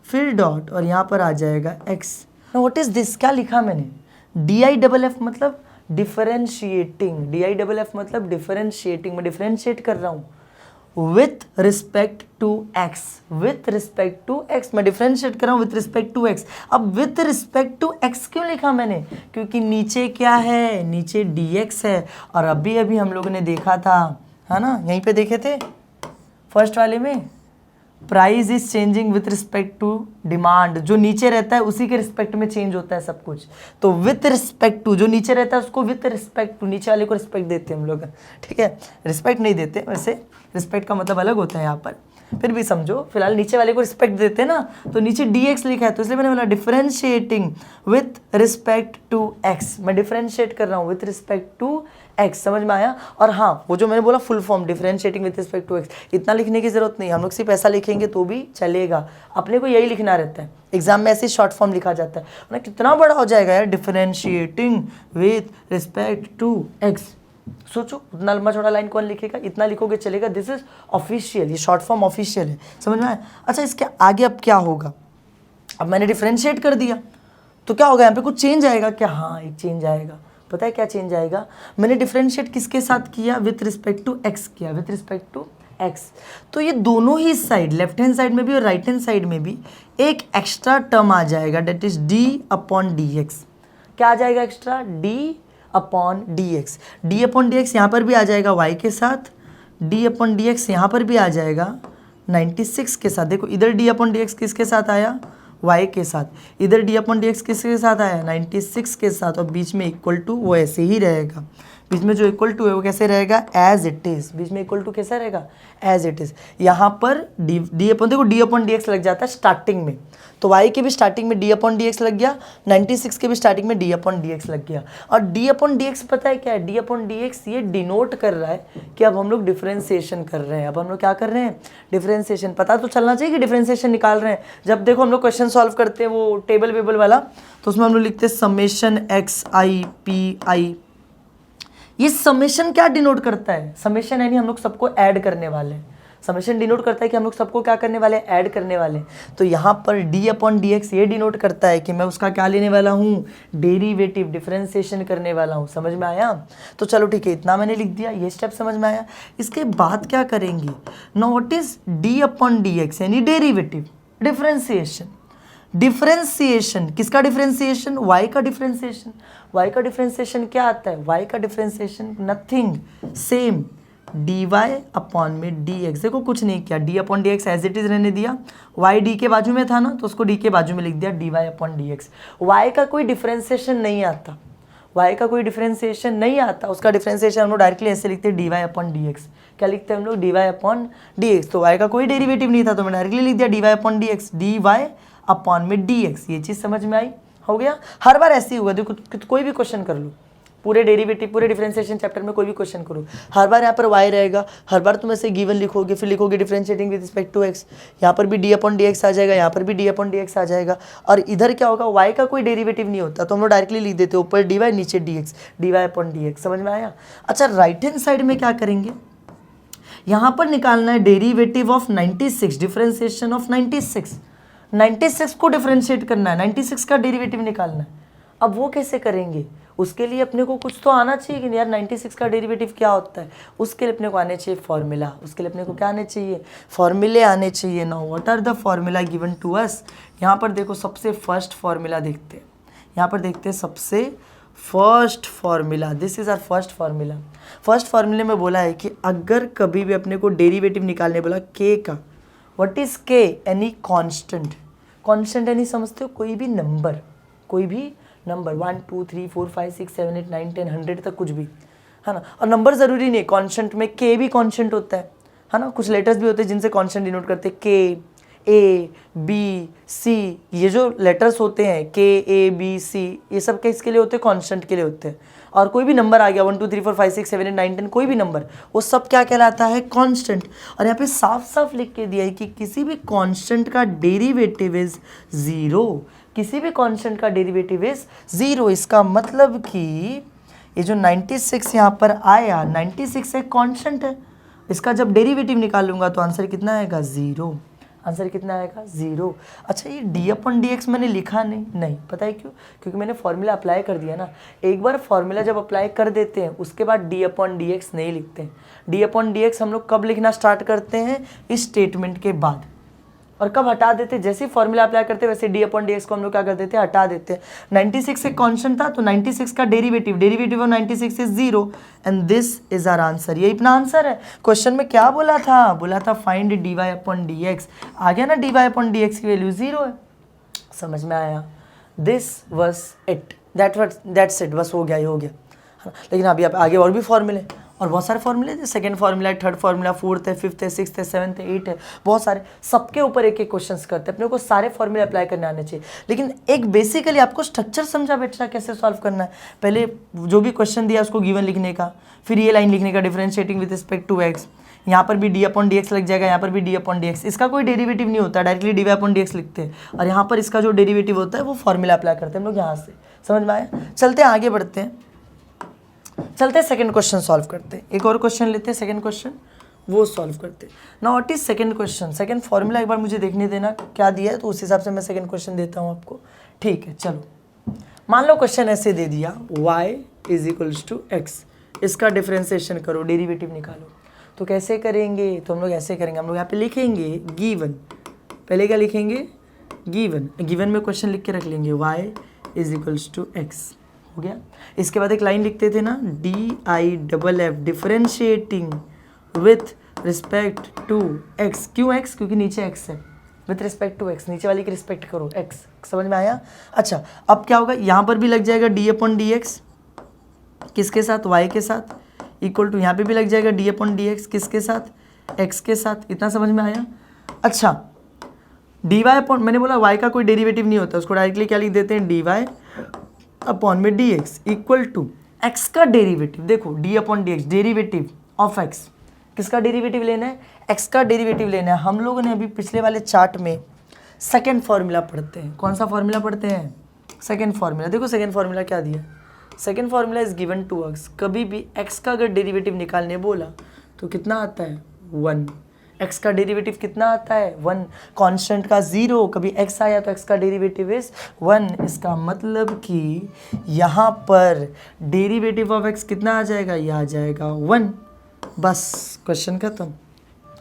फिर डॉट, और यहाँ पर आ जाएगा X। व्हाट इज दिस, क्या लिखा मैंने, DIFF मतलब डिफरेंशिएटिंग, DIFF मतलब डिफरेंशिएटिंग, मैं डिफरेंशिएट कर रहा हूँ with respect to x, with respect to x, मैं डिफरेंशिएट कर रहा हूँ विथ रिस्पेक्ट टू x। अब विथ रिस्पेक्ट टू x क्यों लिखा मैंने, क्योंकि नीचे क्या है, नीचे dx है, और अभी अभी हम लोगों ने देखा था, है ना, यहीं पे देखे थे फर्स्ट वाले में, price is changing with respect to demand, जो नीचे रहता है उसी के रिस्पेक्ट में चेंज होता है सब कुछ। तो विथ रिस्पेक्ट टू, जो नीचे रहता है उसको विथ रिस्पेक्ट टू, नीचे वाले को रिस्पेक्ट देते हैं हम लोग, ठीक है, रिस्पेक्ट नहीं देते, वैसे रिस्पेक्ट का मतलब अलग होता है यहाँ पर, फिर भी समझो, फिलहाल नीचे वाले को रिस्पेक्ट देते हैं ना, तो नीचे dx लिखा है, तो इसलिए मैंने बोला differentiating with respect to x, मैं डिफरेंशिएट कर रहा हूँ विथ रिस्पेक्ट टू x, समझ में आया। और हाँ, वो जो मैंने बोला full form differentiating with respect to x, इतना लिखने की जरूरत नहीं, हम लोग सिर्फ ऐसा लिखेंगे तो भी चलेगा, अपने को यही लिखना रहता है, एग्जाम में ऐसे शॉर्ट फॉर्म लिखा जाता है, ना कितना बड़ा हो जाएगा यार, differentiating with respect to x। सोचो उतना लंबा छोटा लाइन कौन लिखेगा, इतना लिखोगे चलेगा, दिस इज ऑफिशियल, ये शॉर्ट फॉर्म ऑफिशियल है, समझ में आया। अच्छा इसके आगे अब क्या होगा, अब मैंने डिफरेंशिएट कर दिया तो क्या होगा, यहाँ पे कुछ चेंज आएगा क्या, हाँ एक चेंज आएगा, पता है क्या चेंज आएगा, मैंने डिफरेंशिएट किसके साथ किया, विथ रिस्पेक्ट टू एक्स किया, विथ रिस्पेक्ट टू एक्स, तो ये दोनों ही साइड, लेफ्ट हैंड साइड में भी और राइट हैंड साइड में भी एक एक्स्ट्रा टर्म आ जाएगा, that is d upon dx। क्या आ जाएगा extra, d upon D X. डी अपॉन डी एक्स यहाँ पर भी आ जाएगा y के साथ, डी अपॉन डी एक्स यहाँ पर भी आ जाएगा 96 के साथ। देखो इधर डी अपॉन डी एक्स किसके साथ आया, y के साथ, इधर डी अपॉन डी एक्स किसके साथ आया, 96 के साथ, और बीच में इक्वल टू वो ऐसे ही रहेगा। बीच में जो इक्वल टू है वो कैसे रहेगा, एज इट इज। बीच में इक्वल टू कैसा रहेगा, एज इट इज। यहाँ पर डी अपॉन, देखो डी अपॉन डी एक्स लग जाता है स्टार्टिंग में, तो y के भी स्टार्टिंग में डी अपॉन डी एक्स लग गया, 96 के भी स्टार्टिंग में डी अपॉन डी एक्स लग गया। और डी अपॉन डी एक्स पता है क्या है, डी अपॉन डी एक्स ये डिनोट कर रहा है कि अब हम लोग डिफरेंशिएशन कर रहे हैं। अब हम लोग क्या कर रहे हैं, डिफरेंशिएशन। पता तो चलना चाहिए कि डिफरेंशिएशन निकाल रहे हैं। जब देखो हम लोग क्वेश्चन सॉल्व करते हैं वो टेबल वेबल वाला, तो उसमें हम लोग लिखते हैं summation x I P I. ये समेशन क्या डिनोट करता है, समेशन यानी हम लोग सबको ऐड करने वाले हैं। समेशन डिनोट करता है कि हम लोग सबको क्या करने वाले हैं, ऐड करने वाले हैं। तो यहाँ पर डी अपॉन डी एक्स ये डिनोट करता है कि मैं उसका क्या लेने वाला हूँ, डेरिवेटिव, डिफरेंशिएशन करने वाला हूँ। समझ में आया। तो चलो ठीक है, इतना मैंने लिख दिया, ये स्टेप समझ में आया। इसके बाद क्या करेंगे, now what is D upon D X यानी डेरिवेटिव, डिफरेंशिएशन। डिफरेंशिएशन किसका, डिफरेंशिएशन y का डिफरेंशिएशन। y का डिफरेंशिएशन क्या आता है, y का differentiation nothing, same dy upon में dx। देखो कुछ नहीं किया, d upon D X as it is रहने दिया, y d के बाजू में था ना तो उसको d के बाजू में लिख दिया dy upon D x. y का कोई डिफरेंशिएशन नहीं आता, y का कोई डिफरेंशिएशन नहीं आता, उसका डिफरेंशिएशन हम लोग डायरेक्टली ऐसे लिखते हैं dy अपॉन डी एक्स। क्या लिखते हैं हम लोग, dy अपॉन डी एक्स। तो y का कोई डेरिवेटिव नहीं था तो मैं डायरेक्टली लिख दिया dy upon D x, dy upon में dx। ये चीज़ समझ में आई, हो गया। हर बार ऐसे ही हुआ, देखो कोई भी क्वेश्चन कर लो, पूरे डेरिवेटिव, पूरे डिफरेंशिएशन चैप्टर में कोई भी क्वेश्चन करो, हर बार यहाँ पर y रहेगा, हर बार तुम ऐसे गिवन लिखोगे, फिर लिखोगे differentiating with respect to x, यहाँ पर भी d अपॉन डी एक्स आ जाएगा, यहाँ पर भी d अपॉन डी एक्स आ जाएगा। और इधर क्या होगा, y का कोई डेरिवेटिव नहीं होता तो हम लोग डायरेक्टली लिख देते ऊपर dy नीचे dx, dy upon D x. समझ में आया। अच्छा राइट हैंड साइड में क्या करेंगे, यहाँ पर निकालना है डेरिवेटिव ऑफ 96, डिफरेंशिएशन ऑफ 96 को डिफरेंशिएट करना है, 96 का डेरिवेटिव निकालना है। अब वो कैसे करेंगे, उसके लिए अपने को कुछ तो आना चाहिए कि नहीं यार 96 का डेरिवेटिव क्या होता है। उसके लिए अपने को आने चाहिए फॉर्मूला, उसके लिए अपने को क्या आने चाहिए, फॉर्मूले आने चाहिए। Now what are the formula given to us. यहाँ पर देखो सबसे फर्स्ट फॉर्मूला देखते हैं, यहाँ पर देखते हैं सबसे first formula, this is our first formula. First फॉर्मूले में बोला है कि अगर कभी भी अपने को डेरिवेटिव निकालने बोला k का, what is k, any constant. Constant यानी समझते हो कोई भी नंबर, कोई भी नंबर 1 2 3 4 5 6 7 8 9 10 100 तक कुछ भी, है ना। और नंबर ज़रूरी नहीं, कांस्टेंट में k भी कांस्टेंट होता है ना। कुछ लेटर्स भी होते हैं जिनसे कांस्टेंट डिनोट करते हैं, k A B C, ये जो लेटर्स होते हैं K A B C, ये सब किसके लिए होते हैं, कांस्टेंट के लिए होते हैं। और कोई भी नंबर आ गया 1 2 3 4 5 6 7 8 9 10, कोई भी नंबर, वो सब क्या कहलाता है, कांस्टेंट। और यहाँ पे साफ साफ लिख के दिया है कि किसी भी कांस्टेंट का डेरिवेटिव इज 0, किसी भी कांस्टेंट का डेरिवेटिव इज 0। इसका मतलब कि ये जो 96 यहाँ पर आया, 96 एक कांस्टेंट है, इसका जब डेरिवेटिव निकालूंगा तो आंसर कितना आएगा, 0। आंसर कितना आएगा, 0। अच्छा ये डी अपॉन डी एक्स मैंने लिखा नहीं, पता है क्यों, क्योंकि मैंने फॉर्मूला अप्लाई कर दिया ना। एक बार फॉर्मूला जब अप्लाई कर देते हैं उसके बाद डी अपॉन डी एक्स नहीं लिखते हैं। डी अपॉन डी एक्स हम लोग कब लिखना स्टार्ट करते हैं, इस स्टेटमेंट के बाद। और कब हटा देते, जैसे ही फॉर्मूला अप्लाई करते हैं वैसे डी अपॉन डी एक्स को हम लोग क्या कर देते हैं, हटा देते हैं। 96 एक कांस्टेंट था तो 96 का derivative of 96 is 0 and this is our answer. यही अपना आंसर है। क्वेश्चन में क्या बोला था find D Y upon D X, आ गया ना, D Y upon D X की वैल्यू 0 है। समझ में आया, this was it, that's it, बस हो गया, ये हो गया। लेकिन अभी आगे और भी फॉर्मूले और बहुत सारे फॉर्मूले थे, सेकंड फॉर्मूला है, थर्ड फॉर्मूला, फोर्थ है, फिफ्थ है, सिक्स्थ है, सेवन्थ है, 8 है, बहुत सारे, सबके ऊपर एक एक क्वेश्चंस करते हैं। अपने को सारे फॉर्मूले अप्लाई करने आने चाहिए, लेकिन एक बेसिकली आपको स्ट्रक्चर समझा बेटा कैसे सॉल्व करना है। पहले जो भी क्वेश्चन दिया उसको गिवन लिखने का, फिर ये लाइन लिखने का, differentiating with respect to X, यहाँ पर भी डी अपॉन डी एक्स लग जाएगा, यहाँ पर भी डी अपॉन डी एक्स, इसका कोई डेरिवेटिव नहीं होता, directly D Y upon D X लिखते हैं। और यहाँ पर इसका जो डेरिवेटिव होता है वो फॉर्मूला अप्लाई करते हैं हम लोग यहाँ से। समझ में आया, चलते हैं आगे बढ़ते हैं, चलते हैं सेकंड क्वेश्चन सॉल्व करते हैं। एक और क्वेश्चन लेते हैं, सेकंड क्वेश्चन वो सॉल्व करते हैं। Now what is second question, second formula एक बार मुझे देखने देना क्या दिया है, तो उस हिसाब से मैं सेकंड क्वेश्चन देता हूँ आपको। ठीक है, चलो मान लो क्वेश्चन ऐसे दे दिया, y is equals to X, इसका डिफरेंशिएशन करो, डेरिवेटिव निकालो। तो कैसे करेंगे, तो हम लोग ऐसे करेंगे, हम लोग यहाँ पे लिखेंगे गिवन, पहले क्या लिखेंगे, गिवन में क्वेश्चन लिख के रख लेंगे y is equals to x. हो गया। इसके बाद एक लाइन लिखते थे ना, DIFF differentiating with respect to x। क्यों x? क्योंकि नीचे x है। विथ रिस्पेक्ट टू x, नीचे वाली की रिस्पेक्ट करो x। समझ में आया? अच्छा, अब क्या होगा, यहाँ पर भी लग जाएगा d/dx, किसके साथ? y के साथ, इक्वल टू यहाँ पे भी लग जाएगा d/dx, किसके साथ? x के साथ। इतना समझ में आया? अच्छा, dy अपॉन, मैंने बोला y का कोई डेरिवेटिव नहीं होता, उसको डायरेक्टली क्या लिख देते हैं, dy अपॉन में dx इक्वल टू x का डेरिवेटिव। देखो d/dx डेरिवेटिव ऑफ x, किसका डेरिवेटिव लेना है? x का डेरिवेटिव लेना है। हम लोगों ने अभी पिछले वाले चार्ट में सेकेंड फॉर्मूला पढ़ते हैं। कौन सा फॉर्मूला पढ़ते हैं? Second formula. देखो सेकेंड फॉर्मूला क्या दिया, second formula is given to x। कभी भी x का अगर डेरिवेटिव निकालने बोला तो कितना आता है? 1। x का डेरिवेटिव कितना आता है? 1। कांस्टेंट का 0, कभी x आया तो x का डेरिवेटिव इज 1। इसका मतलब कि यहाँ पर डेरिवेटिव ऑफ x कितना आ जाएगा? ये आ जाएगा 1। बस क्वेश्चन खत्म।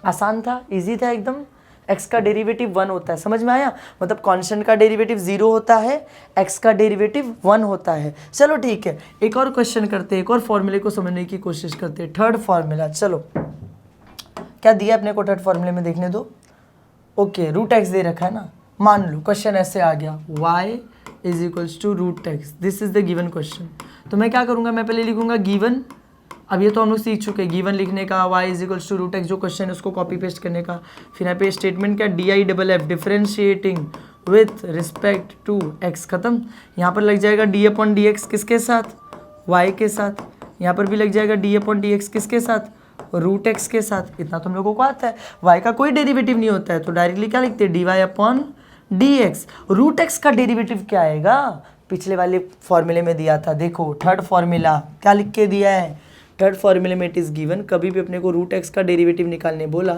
आसान था, इजी था एकदम। x का डेरिवेटिव 1 होता है, समझ में आया? मतलब कांस्टेंट का डेरिवेटिव 0 होता है, x का डेरिवेटिव 1 होता है। चलो ठीक है, एक और क्वेश्चन करते हैं, एक और फॉर्मूले को समझने की कोशिश करते हैं। थर्ड फॉर्मूला, चलो क्या दिया अपने को थर्ड फॉर्मूले में, देखने दो। ओके, रूट एक्स दे रखा है ना। मान लो क्वेश्चन ऐसे आ गया, y is equals to root x, this is the given question. तो मैं क्या करूँगा, मैं पहले लिखूंगा गिवन। अब ये तो हम लोग सीख चुके हैं, गिवन लिखने का, y is equals to root x, जो क्वेश्चन है उसको कॉपी पेस्ट करने का। फिर यहाँ पे स्टेटमेंट क्या, DIFF differentiating with respect to x। खत्म। यहाँ पर लग जाएगा d/dx, किसके साथ? y के साथ। यहाँ पर भी लग जाएगा d/dx, किसके साथ? रूट एक्स के साथ। इतना तुम लोगों को आता है। y का कोई डेरिवेटिव नहीं होता है, तो डायरेक्टली क्या लिखते हैं, dy/dx। रूट एक्स का डेरिवेटिव क्या आएगा? पिछले वाले फॉर्मूले में दिया था, देखो थर्ड फॉर्मूला क्या लिख के दिया है। थर्ड फॉर्मूले में इट इज़ गिवन, कभी भी अपने को रूट एक्स का डेरिवेटिव निकालने बोला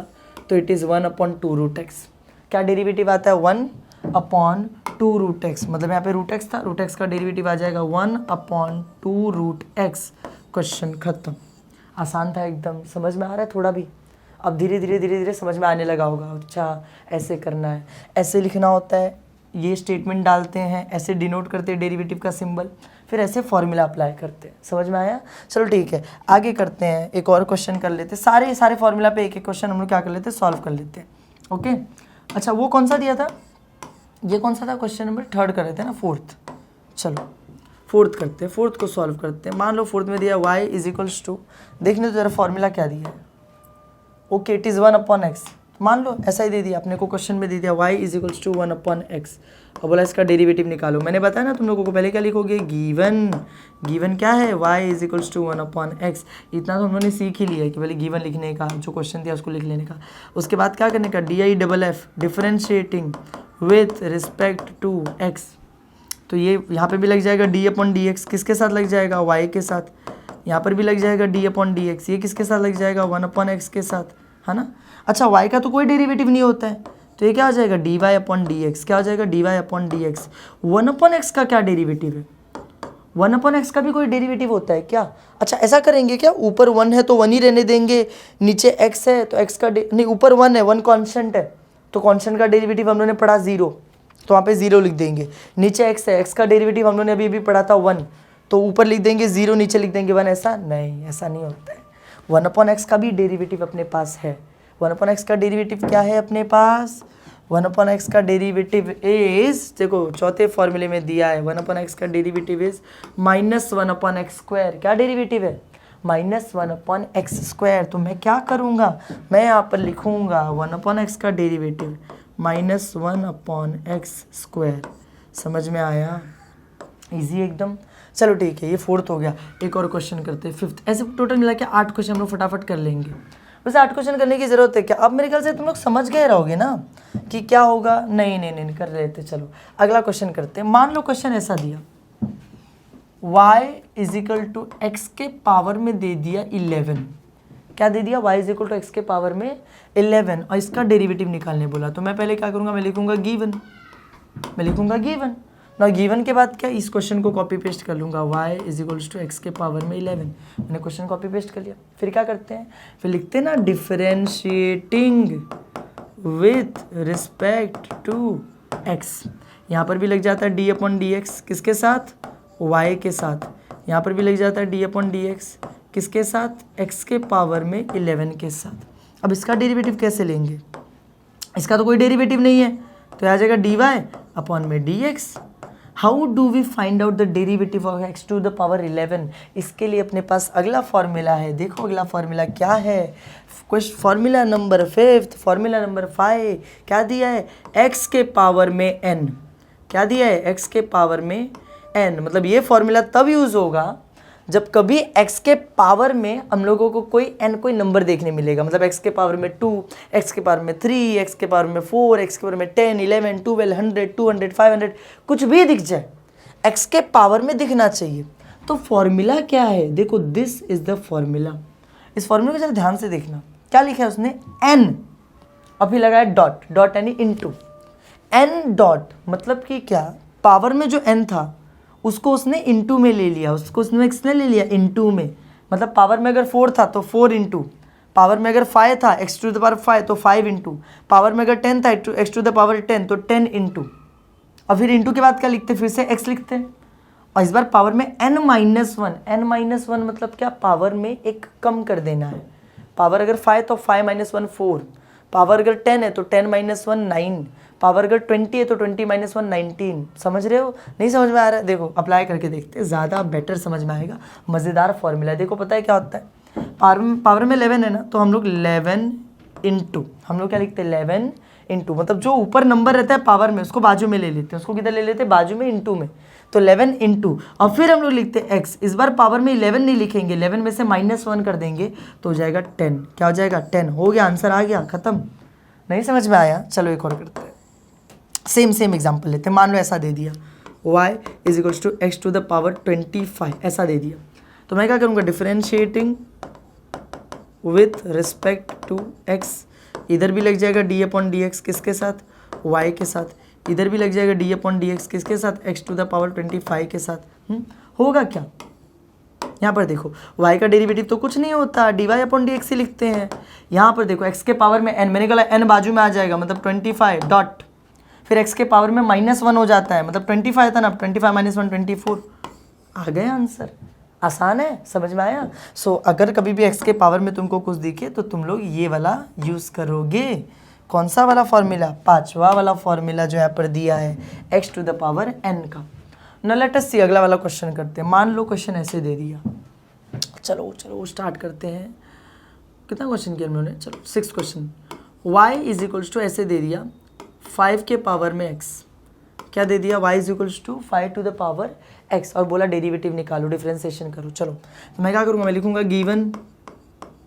तो इट इज़ 1/2 रूट एक्स। क्या डेरिवेटिव आता है? 1/2 रूट एक्स। मतलब यहाँ पे रूट एक्स था, रूट एक्स का डेरिवेटिव आ जाएगा 1/2 रूट एक्स। क्वेश्चन खत्म। आसान था एकदम, समझ में आ रहा है थोड़ा भी? अब धीरे धीरे समझ में आने लगा होगा। अच्छा, ऐसे करना है, ऐसे लिखना होता है, ये स्टेटमेंट डालते हैं, ऐसे डिनोट करते हैं डेरिवेटिव का सिंबल, फिर ऐसे फॉर्मूला अप्लाई करते हैं। समझ में आया? चलो ठीक है, आगे करते हैं, एक और क्वेश्चन कर लेते हैं। सारे फॉर्मूला पे एक एक क्वेश्चन हम लोग क्या कर लेते हैं, सॉल्व कर लेते हैं। ओके, अच्छा वो कौन सा दिया था, ये कौन सा था? क्वेश्चन नंबर थर्ड कर लेते हैं ना, फोर्थ। चलो फोर्थ करते हैं, फोर्थ को सॉल्व करते हैं। मान लो फोर्थ में दिया y इज इक्वल्स टू, देखने तो जरा फॉर्मूला क्या दिया है। Okay, it is 1/x। मान लो ऐसा ही दे दिया अपने को, क्वेश्चन में दे दिया y is equals to 1/x और बोला इसका डेरिवेटिव निकालो। मैंने बताया ना तुम लोगों को, पहले क्या लिखोगे, गिवन क्या है, y is equals to 1/x। इतना तो हम लोगों ने सीख ही लिया है कि पहले गिवन लिखने का, जो क्वेश्चन दिया उसको लिख लेने का। उसके बाद क्या करने का, DIFF differentiating with respect to x। तो ये यहाँ पे भी लग जाएगा d/dx, किसके साथ लग जाएगा, y के साथ। यहाँ पर भी लग जाएगा d/dx, ये किसके साथ लग जाएगा, 1/x के साथ, है ना। अच्छा, y का तो कोई डेरिवेटिव नहीं होता है, तो ये क्या हो जाएगा, dy/dx। क्या हो जाएगा, dy/dx। 1/x का क्या डेरिवेटिव है? 1/x का भी कोई डेरिवेटिव होता है क्या? अच्छा, ऐसा करेंगे क्या, ऊपर 1 है तो 1 ही रहने देंगे, नीचे x है तो x का नहीं, ऊपर 1 है, 1 कॉन्स्टेंट है, तो कॉन्स्टेंट का डेरिवेटिव हम लोगों ने पढ़ा 0, तो वहाँ पे 0 लिख देंगे। नीचे x है, x का डेरिवेटिव हम लोगों ने अभी पढ़ा था 1, तो ऊपर लिख देंगे 0, नीचे लिख देंगे 1। ऐसा नहीं, ऐसा नहीं होता है। 1/x का भी डेरिवेटिव अपने पास है। 1/x का डेरिवेटिव क्या है अपने पास, 1/x का डेरिवेटिव इज, देखो चौथे फॉर्मूले में दिया है, 1/x का डेरिवेटिव इज -1/x²। क्या डेरिवेटिव है, -1/x²। तो मैं क्या करूँगा, मैं यहाँ पर लिखूँगा 1/x का डेरिवेटिव -1/x²। समझ में आया? इजी एकदम। चलो ठीक है, ये फोर्थ हो गया। एक और क्वेश्चन करते हैं, फिफ्थ। ऐसे टोटल मिला के 8 क्वेश्चन हम लोग फटाफट कर लेंगे। वैसे 8 क्वेश्चन करने की ज़रूरत है क्या? अब मेरे ख्याल से तुम लोग समझ गए रहोगे ना कि क्या होगा। नहीं कर रहे थे। चलो अगला क्वेश्चन करते हैं। मान लो क्वेश्चन ऐसा दिया, y is equal to x के पावर में दे दिया 11। क्या दे दिया, y is equal to x के पावर में 11 और इसका डेरिवेटिव निकालने बोला। तो मैं पहले क्या करूँगा, मैं लिखूँगा गिवन ना। गिवन के बाद क्या, इस क्वेश्चन को कॉपी पेस्ट कर लूँगा, y is equals to x के पावर में 11। मैंने क्वेश्चन कॉपी पेस्ट कर लिया। फिर क्या करते हैं, फिर लिखते हैं ना, differentiating with respect to x। यहाँ पर भी लग जाता है d/dx, किसके साथ, y के साथ, यहाँ पर भी लग जाता है d/dx, किसके साथ, x के पावर में 11 के साथ। अब इसका डेरिवेटिव कैसे लेंगे, इसका तो कोई डेरिवेटिव नहीं है, तो आ जाएगा dy/dx। How do we find out the derivative of x to the power 11? इसके लिए अपने पास अगला फॉर्मूला है। देखो अगला फॉर्मूला क्या है, फॉर्मूला नंबर 5, फॉर्मूला नंबर 5 क्या दिया है, x के पावर में n, क्या दिया है, x के पावर में n। मतलब ये फॉर्मूला तब यूज़ होगा जब कभी x के पावर में हम लोगों को कोई नंबर देखने मिलेगा, मतलब x के पावर में 2, x के पावर में 3, x के पावर में 4, x के पावर में 10, 11, 12, 100, 200, 500, कुछ भी दिख जाए, x के पावर में दिखना चाहिए। तो फॉर्मूला क्या है, देखो दिस इज द फॉर्मूला। इस फॉर्मूला को जरा ध्यान से देखना, क्या लिखा है उसने, n, और फिर लगाया डॉट, डॉट यानी इंटू, n डॉट मतलब कि क्या, पावर में जो n था उसको उसने इंटू में ले लिया, उसको उसने x ने ले लिया इंटू में। मतलब पावर में अगर 4 था तो 4 इंटू, पावर में अगर 5 था x टू द पावर 5 तो 5 इंटू, पावर में अगर 10 था x टू द पावर 10 तो 10 इंटू, और फिर इंटू के बाद क्या लिखते, फिर से x लिखते हैं, और इस बार पावर में n-1, n-1 मतलब क्या, पावर में एक कम कर देना है। पावर अगर 5 तो 5-1 4, पावर अगर 10 है तो 10-1 9, पावर अगर 20 है तो 20-1 19। समझ रहे हो, नहीं समझ में आ रहा है, देखो अप्लाई करके देखते हैं, ज़्यादा बेटर समझ में आएगा, मज़ेदार फॉर्मूला है। देखो पता है क्या होता है, पावर में 11 है ना, तो हम लोग 11 इंटू, हम लोग क्या लिखते हैं, 11 इंटू, मतलब जो ऊपर नंबर रहता है पावर में उसको बाजू में ले लेते हैं, उसको किधर ले लेते हैं, बाजू में, इंटू में, तो 11 इंटू, और फिर हम लोग लिखते हैं x। इस बार पावर में 11 नहीं लिखेंगे, 11 में से -1 कर देंगे तो हो जाएगा 10। क्या हो जाएगा, 10। हो गया, आंसर आ गया, खत्म। नहीं समझ में आया, चलो एक और करते हैं, सेम एग्जाम्पल लेते हैं। मान लो ऐसा दे दिया y is equals to x to the power 25, ऐसा दे दिया, तो मैं क्या करूँगा, differentiating with respect to x, इधर भी लग जाएगा d/dx किसके साथ, y के साथ, इधर भी लग जाएगा d/dx किसके साथ, x टू द पावर 25 के साथ। होगा क्या, यहाँ पर देखो y का डेरिवेटिव तो कुछ नहीं होता, dy/dx ही लिखते हैं। यहाँ पर देखो x के पावर में n, मैंने कहा n बाजू में आ जाएगा, मतलब 25 डॉट, फिर x के पावर में -1 हो जाता है, मतलब 25 था ना, 25 - 1 24, आ गया आंसर। आसान है, समझ में आया। सो अगर कभी भी x के पावर में तुमको कुछ दिखे तो तुम लोग ये वाला यूज़ करोगे। कौन सा वाला फॉर्मूला, 5वां वाला फॉर्मूला जो यहाँ पर दिया है x to the power n का। ना लेट अस सी, अगला वाला क्वेश्चन करते हैं। मान लो क्वेश्चन ऐसे दे दिया, चलो स्टार्ट करते हैं। कितना क्वेश्चन किया हमने, चलो 6 question. y is equals to ऐसे दे दिया 5 के पावर में x, क्या दे दिया, y is equals to 5 to the power x, और बोला डेरिवेटिव निकालो, डिफरेंशिएशन करो। चलो तो मैं क्या करूँगा, मैं लिखूँगा गिवन,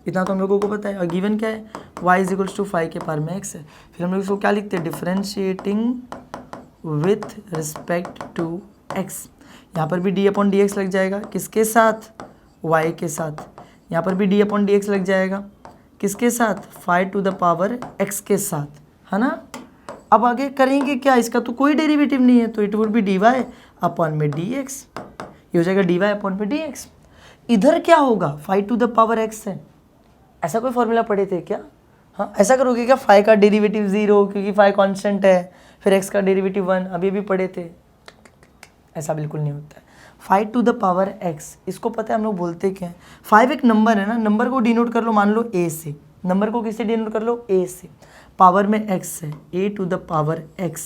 इतना तो हम लोगों को पता है, और गिवन क्या है, y इज इक्वल्स टू 5 के पावर में x है। फिर हम लोग इसको क्या लिखते हैं, differentiating with respect to x। यहाँ पर भी d/dx लग जाएगा, किसके साथ, y के साथ। यहाँ पर भी d/dx लग जाएगा, किसके साथ, 5 टू द पावर x के साथ, है ना। अब आगे करेंगे क्या, इसका तो कोई डेरिवेटिव नहीं है, तो इट वुड बी dy/dx, ये हो जाएगा dy/dx। इधर क्या होगा, 5 टू द पावर x है, ऐसा कोई फॉर्मूला पढ़े थे क्या, हाँ ऐसा करोगे क्या, 5 का डेरिवेटिव 0 क्योंकि 5 कांस्टेंट है, फिर x का डेरिवेटिव 1, अभी भी पढ़े थे, ऐसा बिल्कुल नहीं होता है। 5 टू द पावर x, इसको पता है हम लोग बोलते क्या है, 5 एक नंबर है ना, नंबर को डिनोट कर लो, मान लो a से, नंबर को किससे डिनोट कर लो, a से, पावर में x है, a to the power x,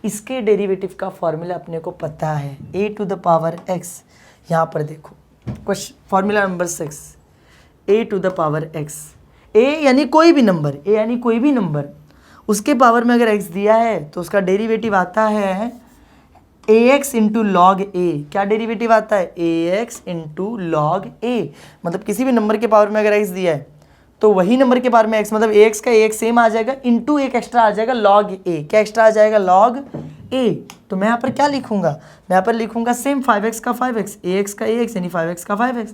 इसके डेरिवेटिव का फॉर्मूला अपने को पता है, a to the power x। यहाँ पर देखो question, formula number 6, a to the power x, a यानी कोई भी नंबर, a यानी कोई भी नंबर, उसके पावर में अगर x दिया है तो उसका डेरिवेटिव आता है ax इंटू लॉग a। क्या डेरिवेटिव आता है, ax इंटू लॉग a, मतलब किसी भी नंबर के पावर में अगर x दिया है तो वही नंबर के पावर में x, मतलब ax का ax सेम आ जाएगा, इंटू एक एक्स्ट्रा आ जाएगा log a। क्या एक्स्ट्रा आ जाएगा, log a। तो मैं यहाँ पर क्या लिखूंगा, मैं यहाँ पर लिखूंगा सेम 5x का 5x, ax का ax यानी 5x का 5x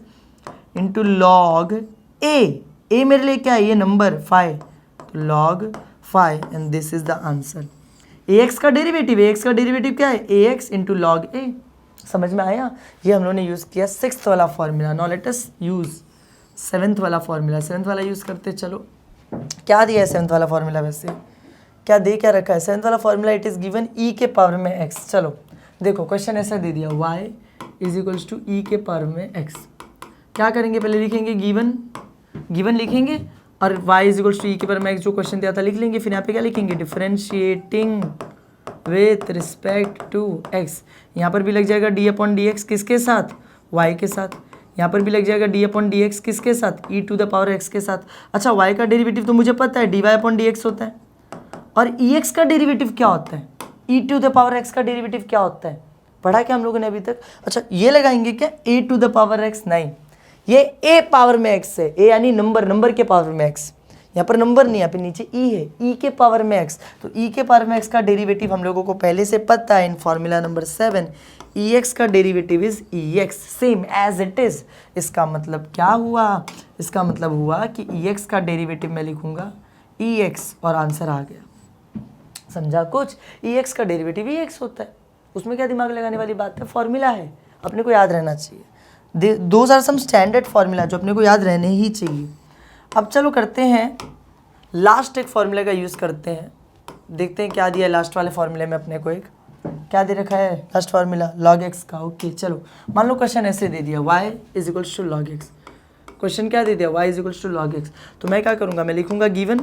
इंटू लॉग a मेरे लिए क्या है, ये नंबर 5, तो log 5, and this is the answer. ax का डेरिवेटिव क्या है, ax इंटू लॉग a। समझ में आया, ये हम लोगों ने यूज़ किया 6th वाला formula. Now let us use 7th वाला फॉर्मूला। 7th वाला यूज़ करते, चलो क्या दिया है 7th वाला फॉर्मूला, वैसे क्या दे क्या रखा है 7th वाला formula, it is given e के पावर में x। चलो देखो क्वेश्चन ऐसा दे दिया y इज इक्वल्स टू ई के पावर में एक्स। क्या करेंगे, पहले लिखेंगे गिवन लिखेंगे और y इज इक्वल्स टू ई के पावर में एक्स जो क्वेश्चन दिया था लिख लेंगे। फिर यहाँ पे क्या लिखेंगे, differentiating with respect to x। यहाँ पर भी लग जाएगा डी अपॉन डी एक्स किसके साथ, y के साथ। यहाँ पर भी लग जाएगा डी अपॉन डी एक्स किसके साथ, ई टू द पावर x के साथ। अच्छा y का डेरिवेटिव तो मुझे पता है d Y upon D x होता है, और ई एक्स का डेरिवेटिव क्या होता है, ई टू द पावर x का डेरिवेटिव क्या होता है, पढ़ा क्या हम लोगों ने अभी तक। अच्छा ये लगाएंगे क्या, ए टू द पावर x, नहीं ये a पावर में x है, a यानी नंबर के पावर में x। यहाँ पर नंबर नहीं, यहाँ पे नीचे e है, e के पावर में x। तो e के पावर में x का डेरिवेटिव हम लोगों को पहले से पता है इन फॉर्मूला नंबर 7, ex का derivative is ex same as it is. इसका मतलब क्या हुआ, इसका मतलब हुआ कि ex का डेरिवेटिव मैं लिखूंगा ex और आंसर आ गया। समझा कुछ, ex का डेरिवेटिव ex होता है, उसमें क्या दिमाग लगाने वाली बात है, फॉर्मूला है, अपने को याद रहना चाहिए। Those are some standard formula जो अपने को याद रहने ही चाहिए। अब चलो करते हैं लास्ट एक फॉर्मूले का यूज़ करते हैं, देखते हैं क्या दिया है लास्ट वाले फॉर्मूले में अपने को। एक क्या दे रखा है लास्ट फार्मूला, log x का। ओके चलो मान लो क्वेश्चन ऐसे दे दिया y is equals to log x। Question क्या दे दिया, y is equals to log x। तो मैं क्या करूँगा, मैं लिखूँगा गिवन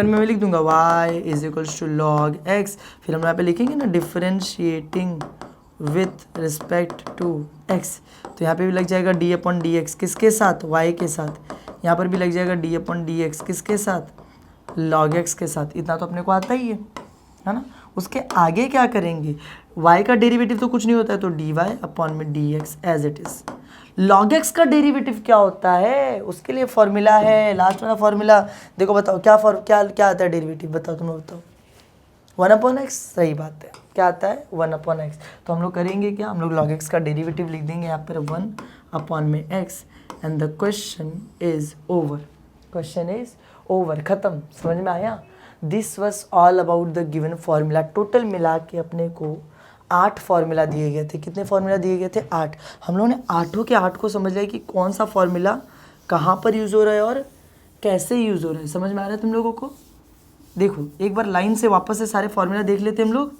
में मैं लिख दूंगा y is equals to log x। फिर हम यहाँ पे लिखेंगे ना differentiating with respect to x। तो यहाँ पे भी लग जाएगा d अपॉन डी एक्स किसके साथ, y के साथ। यहाँ पर भी लग जाएगा d अपॉन डी एक्स किसके साथ, log x के साथ। इतना तो अपने को आता ही है ना। उसके आगे क्या करेंगे, y का डेरिवेटिव तो कुछ नहीं होता है, तो dy अपॉन में dx as it is. log x का डेरिवेटिव क्या होता है, उसके लिए फॉर्मूला है, लास्ट वाला फॉर्मूला देखो, बताओ क्या क्या आता है डेरिवेटिव, बताओ तुम्हें, बताओ 1 अपॉन एक्स। सही बात है, क्या आता है 1 अपॉन एक्स। तो हम लोग करेंगे क्या, हम लोग log x का डेरिवेटिव लिख देंगे यहाँ पर 1 अपॉन में x and the question is over. Question is over, खत्म। समझ में आया। This was all about the given formula. Total मिला के अपने को 8 फार्मूला दिए गए थे। कितने फार्मूला दिए गए थे, 8। हम लोगों ने 8 के 8 को समझ लिया कि कौन सा फार्मूला कहाँ पर यूज़ हो रहा है और कैसे यूज़ हो रहा है। समझ में आ रहा है तुम लोगों को। देखो एक बार लाइन से वापस से सारे फार्मूला देख लेते हम लोग।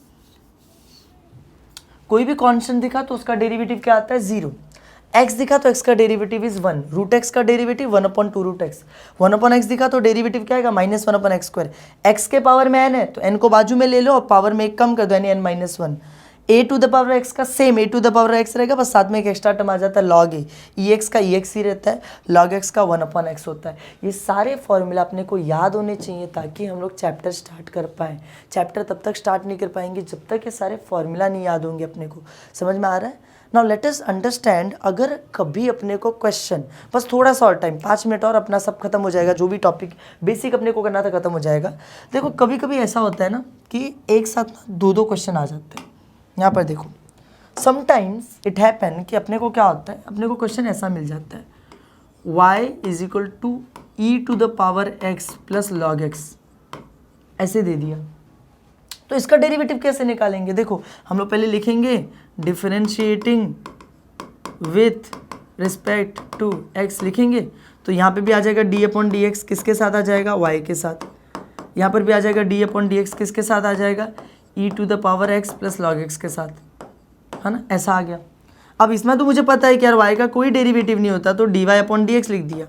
कोई भी कांस्टेंट दिखा तो उसका डेरिवेटिव क्या आता है, 0। x दिखा तो x का डेरिवेटिव इज 1, रूट x का derivative 1 upon 2 root x। 1 upon x दिखा तो डेरिवेटिव क्या आएगा, -1 अपॉन x स्क्वायर। x के पावर में n है तो n को बाजू में ले लो और पावर में एक कम कर दो, यानी n minus 1। a to the power x का same a to the power x रहेगा, बस साथ में एक एक्स्ट्रा टर्म आ जाता है log a। ex का ex ही रहता है, log x का 1 अपॉन x होता है। ये सारे फॉर्मूला अपने को याद होने चाहिए ताकि हम लोग चैप्टर स्टार्ट कर पाएँ। चैप्टर तब तक स्टार्ट नहीं कर पाएंगे जब तक ये सारे फॉर्मूला नहीं याद होंगे अपने को। समझ में आ रहा है। नाउ लेट अस अंडरस्टैंड, अगर कभी अपने को क्वेश्चन, बस थोड़ा सा और टाइम, 5 मिनट और अपना सब खत्म हो जाएगा, जो भी टॉपिक बेसिक अपने को करना था खत्म हो जाएगा। देखो कभी कभी ऐसा होता है ना कि एक साथ 2-2 क्वेश्चन आ जाते हैं। यहाँ पर देखो समटाइम्स इट हैपन कि अपने को क्या होता है, अपने को क्वेश्चन ऐसा मिल जाता है y is equal to e to the power x plus log x, ऐसे दे दिया। तो इसका डेरिवेटिव कैसे निकालेंगे, देखो हम लोग पहले लिखेंगे differentiating with respect to x लिखेंगे। तो यहाँ पे भी आ जाएगा d अपॉन डी एक्स किसके साथ आ जाएगा, y के साथ। यहाँ पर भी आ जाएगा d अपॉन डी एक्स किसके साथ आ जाएगा, e to the power x plus log x के साथ, है ना। ऐसा आ गया। अब इसमें तो मुझे पता है कि यार y का कोई डेरिवेटिव नहीं होता, तो dy अपॉन डी एक्स लिख दिया।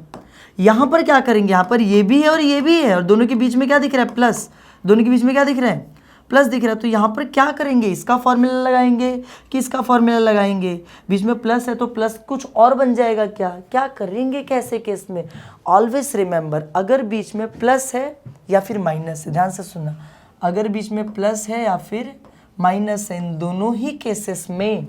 यहाँ पर क्या करेंगे, यहाँ पर ये भी है और ये भी है, और दोनों के बीच में क्या दिख रहा है, प्लस। दोनों के बीच में क्या दिख रहा है, प्लस दिख रहा है। तो यहाँ पर क्या करेंगे, इसका फॉर्मूला लगाएंगे कि इसका फॉर्मूला लगाएंगे, बीच में प्लस है तो प्लस कुछ और बन जाएगा। क्या करेंगे, कैसे केस में, ऑलवेज रिमेंबर, अगर बीच में प्लस है या फिर माइनस है, ध्यान से सुनना, अगर बीच में प्लस है या फिर माइनस है, इन दोनों ही केसेस में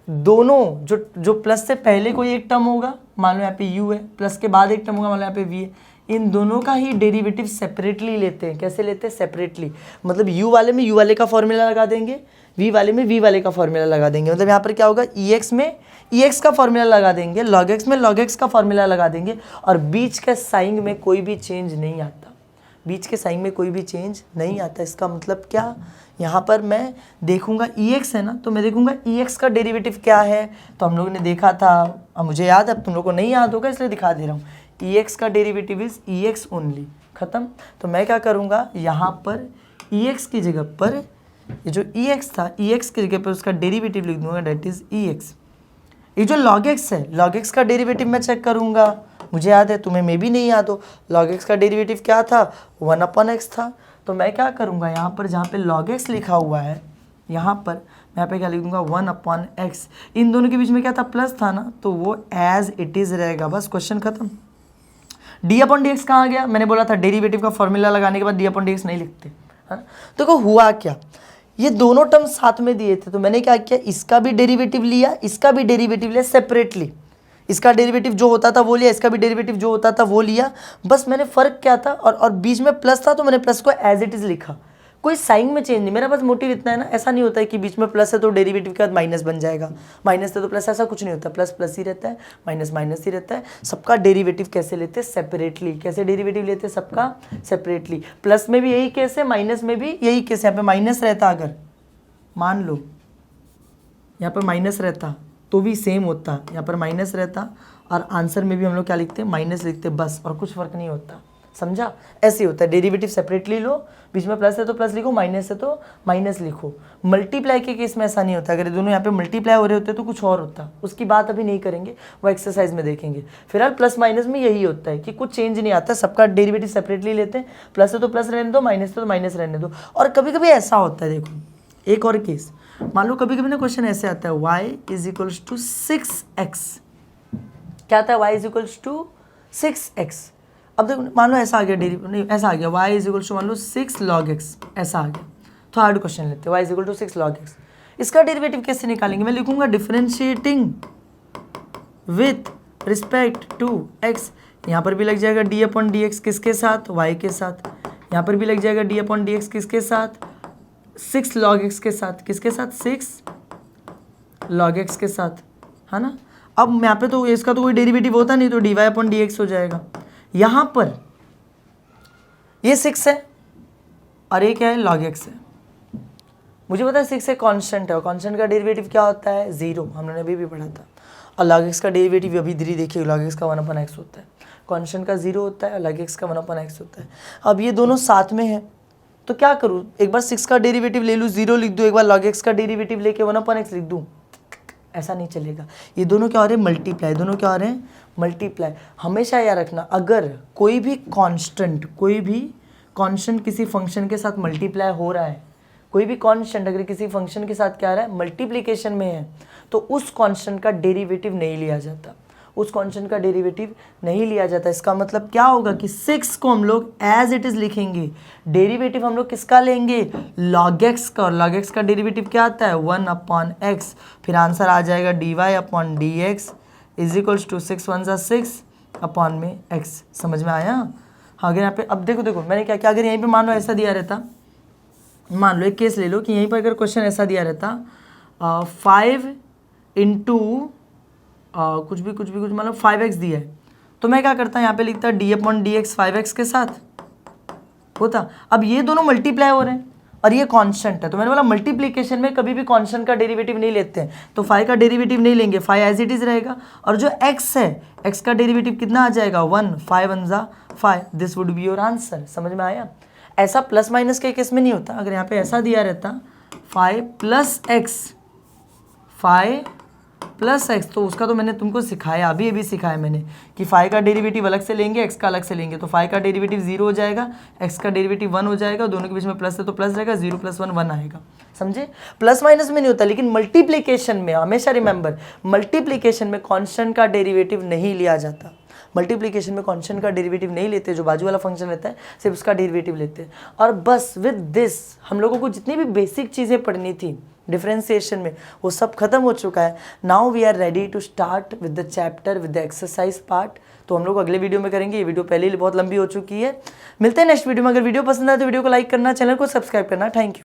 दोनों जो प्लस से पहले कोई एक टर्म होगा, मान लो यहाँ पे u है, प्लस के बाद एक टर्म होगा, मान लो यहाँ पे v है, इन दोनों का ही डेरिवेटिव सेपरेटली लेते हैं। कैसे लेते हैं, सेपरेटली। मतलब u वाले में u वाले का फॉर्मूला लगा देंगे, v वाले में v वाले का फॉर्मूला लगा देंगे। मतलब यहाँ पर क्या होगा, ex में ex का फॉर्मूला लगा देंगे, log x में log x का फॉर्मूला लगा देंगे, और बीच के साइन में कोई भी चेंज नहीं आता। बीच के साइन में कोई भी चेंज नहीं आता। इसका मतलब क्या, यहाँ पर मैं देखूंगा ex है ना, तो मैं देखूंगा ex का डेरिवेटिव क्या है। तो हम लोगों ने देखा था, अब मुझे याद है, अब तुम लोग को नहीं याद होगा इसलिए दिखा दे रहा हूँ। ex का डेरिवेटिव इज ex ओनली, खत्म। तो मैं क्या करूँगा, यहाँ पर ex की जगह पर ये जो ई एक्स था, ई एक्स की जगह पर उसका डेरिवेटिव लिख दूंगा, डेट इज ई एक्स। ये जो लॉग एक्स है, लॉग एक्स का डेरिवेटिव मैं चेक करूंगा, मुझे याद है, तुम्हें मे भी नहीं याद हो। लॉग एक्स का डेरिवेटिव क्या था, 1/x था। तो मैं क्या करूंगा, यहाँ पर जहाँ पे log x लिखा हुआ है, यहाँ पर मैं यहाँ पे क्या लिख दूंगा, 1/x। इन दोनों के बीच में क्या था, प्लस था ना, तो वो एज इट इज रहेगा, बस क्वेश्चन खत्म। d/dx कहाँ गया, मैंने बोला था डेरिवेटिव का फॉर्मूला लगाने के बाद d/dx नहीं लिखते, है ना। तो को हुआ क्या, ये दोनों टर्म साथ में दिए थे, तो मैंने क्या किया, इसका भी डेरिवेटिव लिया, इसका भी डेरिवेटिव लिया सेपरेटली। इसका डेरिवेटिव जो होता था वो लिया, इसका भी डेरिवेटिव जो होता था वो लिया। बस मैंने फ़र्क क्या था, और बीच में प्लस था तो मैंने प्लस को एज इट इज़ लिखा, कोई साइन में चेंज नहीं। मेरा बस मोटिव इतना है ना, ऐसा नहीं होता है कि बीच में प्लस है तो डेरिवेटिव के बाद माइनस बन जाएगा, माइनस है तो प्लस, ऐसा कुछ नहीं होता। प्लस प्लस ही रहता है, माइनस माइनस ही रहता है। सबका डेरिवेटिव कैसे लेते हैं, सेपरेटली। कैसे डेरिवेटिव लेते हैं, सबका सेपरेटली। प्लस में भी यही केस है, माइनस में भी यही केस है। यहाँ पे माइनस रहता, अगर मान लो यहाँ पर माइनस रहता तो भी सेम होता, यहाँ पर माइनस रहता और आंसर में भी हम लोग क्या लिखते हैं, माइनस लिखते, बस, और कुछ फर्क नहीं होता। समझा, ऐसे होता है। डेरिवेटिव सेपरेटली लो, बीच में प्लस है तो प्लस लिखो, माइनस है तो माइनस लिखो। मल्टीप्लाई के केस में ऐसा नहीं होता, अगर दोनों यहाँ पे मल्टीप्लाई हो रहे होते तो कुछ और होता, उसकी बात अभी नहीं करेंगे, वो एक्सरसाइज में देखेंगे। फिलहाल प्लस माइनस में यही होता है कि कुछ चेंज नहीं आता, सबका डेरिवेटिव सेपरेटली लेते हैं। प्लस है तो प्लस रहने दो, माइनस है तो माइनस रहने दो। और कभी कभी ऐसा होता है, देखो एक और केस, मान लो कभी कभी ना क्वेश्चन ऐसे आता है, y is equals to 6x। क्या आता है, y is equals to 6x। अब देखो, मान लो ऐसा आ गया, नहीं ऐसा आ गया, y इज इक्वल्स टू मान लो 6 log x, ऐसा आ गया। तो हार्ड क्वेश्चन लेते हैं, y is equal to 6 log x। इसका डेरिवेटिव कैसे निकालेंगे, मैं लिखूंगा differentiating with respect to x। यहाँ पर भी लग जाएगा d/dx किसके साथ, y के साथ। यहाँ पर भी लग जाएगा d/dx किसके साथ, 6 log x के साथ। किसके साथ, 6 log x के साथ, है ना। अब यहाँ पे तो इसका तो कोई डेरिवेटिव होता नहीं, तो dy/dx हो जाएगा। यहाँ पर ये 6 है और ये क्या है, log x है। मुझे पता है 6 एक कांस्टेंट है, और कांस्टेंट का डेरिवेटिव क्या होता है, 0, हमने अभी भी पढ़ा था। और log x का डेरिवेटिव अभी धीरे देखिए, log x का 1/x होता है, कांस्टेंट का 0 होता है, log x का 1/x होता है। अब ये दोनों साथ में है, तो क्या करूँ, एक बार 6 का डेरिवेटिव ले लूँ, 0 लिख दूँ, एक बार log x का डेरिवेटिव लेके 1/x लिख दूँ, ऐसा नहीं चलेगा। ये दोनों क्या हो रहे हैं, मल्टीप्लाई। दोनों क्या हो रहे हैं, मल्टीप्लाई। हमेशा याद रखना, अगर कोई भी कांस्टेंट किसी फंक्शन के साथ मल्टीप्लाई हो रहा है, कोई भी कांस्टेंट अगर किसी फंक्शन के साथ क्या आ रहा है, मल्टीप्लिकेशन में है, तो उस कांस्टेंट का डेरिवेटिव नहीं लिया जाता, उस कांस्टेंट का डेरिवेटिव नहीं लिया जाता। इसका मतलब क्या होगा कि 6 को हम लोग एज इट इज लिखेंगे, डेरिवेटिव हम लोग किसका लेंगे, log x का, और log x का डेरिवेटिव क्या आता है, 1/x। फिर आंसर आ जाएगा dy/dx is equals to 6 1 6 upon में x। समझ में आया। हाँ, अगर यहाँ पे अब देखो मैंने क्या किया, अगर यहीं पे मान लो ऐसा दिया रहता, मान लो एक केस ले लो कि यहीं पर अगर क्वेश्चन ऐसा दिया रहता, 5 इंटू कुछ मतलब 5x दिया है, तो मैं क्या करता, यहाँ पे लिखता d/dx 5x के साथ होता। अब ये दोनों मल्टीप्लाई हो रहे हैं और ये कांस्टेंट है, तो मैंने बोला मल्टीप्लिकेशन में कभी भी कांस्टेंट का डेरिवेटिव नहीं लेते हैं, तो 5 का डेरिवेटिव नहीं लेंगे, 5 एज इट इज रहेगा। और जो x है, x का डेरिवेटिव कितना आ जाएगा, 1, 5 1 जा 5। This would be your answer. समझ में आया। ऐसा प्लस माइनस के केस में नहीं होता। अगर यहाँ पे ऐसा दिया रहता 5 प्लस x, तो उसका तो मैंने तुमको सिखाया, अभी सिखाया मैंने कि 5 का डेरिवेटिव अलग से लेंगे, x का अलग से लेंगे, तो 5 का डेरिवेटिव 0 हो जाएगा, x का डेरिवेटिव 1 हो जाएगा, दोनों के बीच में प्लस है तो प्लस रहेगा, 0 + 1 1 आएगा। समझे। प्लस माइनस में नहीं होता, लेकिन मल्टीप्लिकेशन में हमेशा रिमेंबर, मल्टीप्लिकेशन में कांस्टेंट का डेरिवेटिव नहीं लिया जाता। मल्टीप्लिकेशन में कांस्टेंट का डेरिवेटिव नहीं लेते, जो बाजू वाला फंक्शन रहता है सिर्फ उसका डेरिवेटिव लेते हैं। और बस विद दिस हम लोगों को जितनी भी बेसिक चीज़ें पढ़नी थी डिफरेंशिएशन में, वो सब खत्म हो चुका है। Now we are ready to start with the chapter, with the exercise part. तो हम लोग अगले वीडियो में करेंगे, ये वीडियो पहले ही बहुत लंबी हो चुकी है। मिलते हैं नेक्स्ट वीडियो में। अगर वीडियो पसंद आए तो वीडियो को लाइक करना, चैनल को सब्सक्राइब करना। Thank you.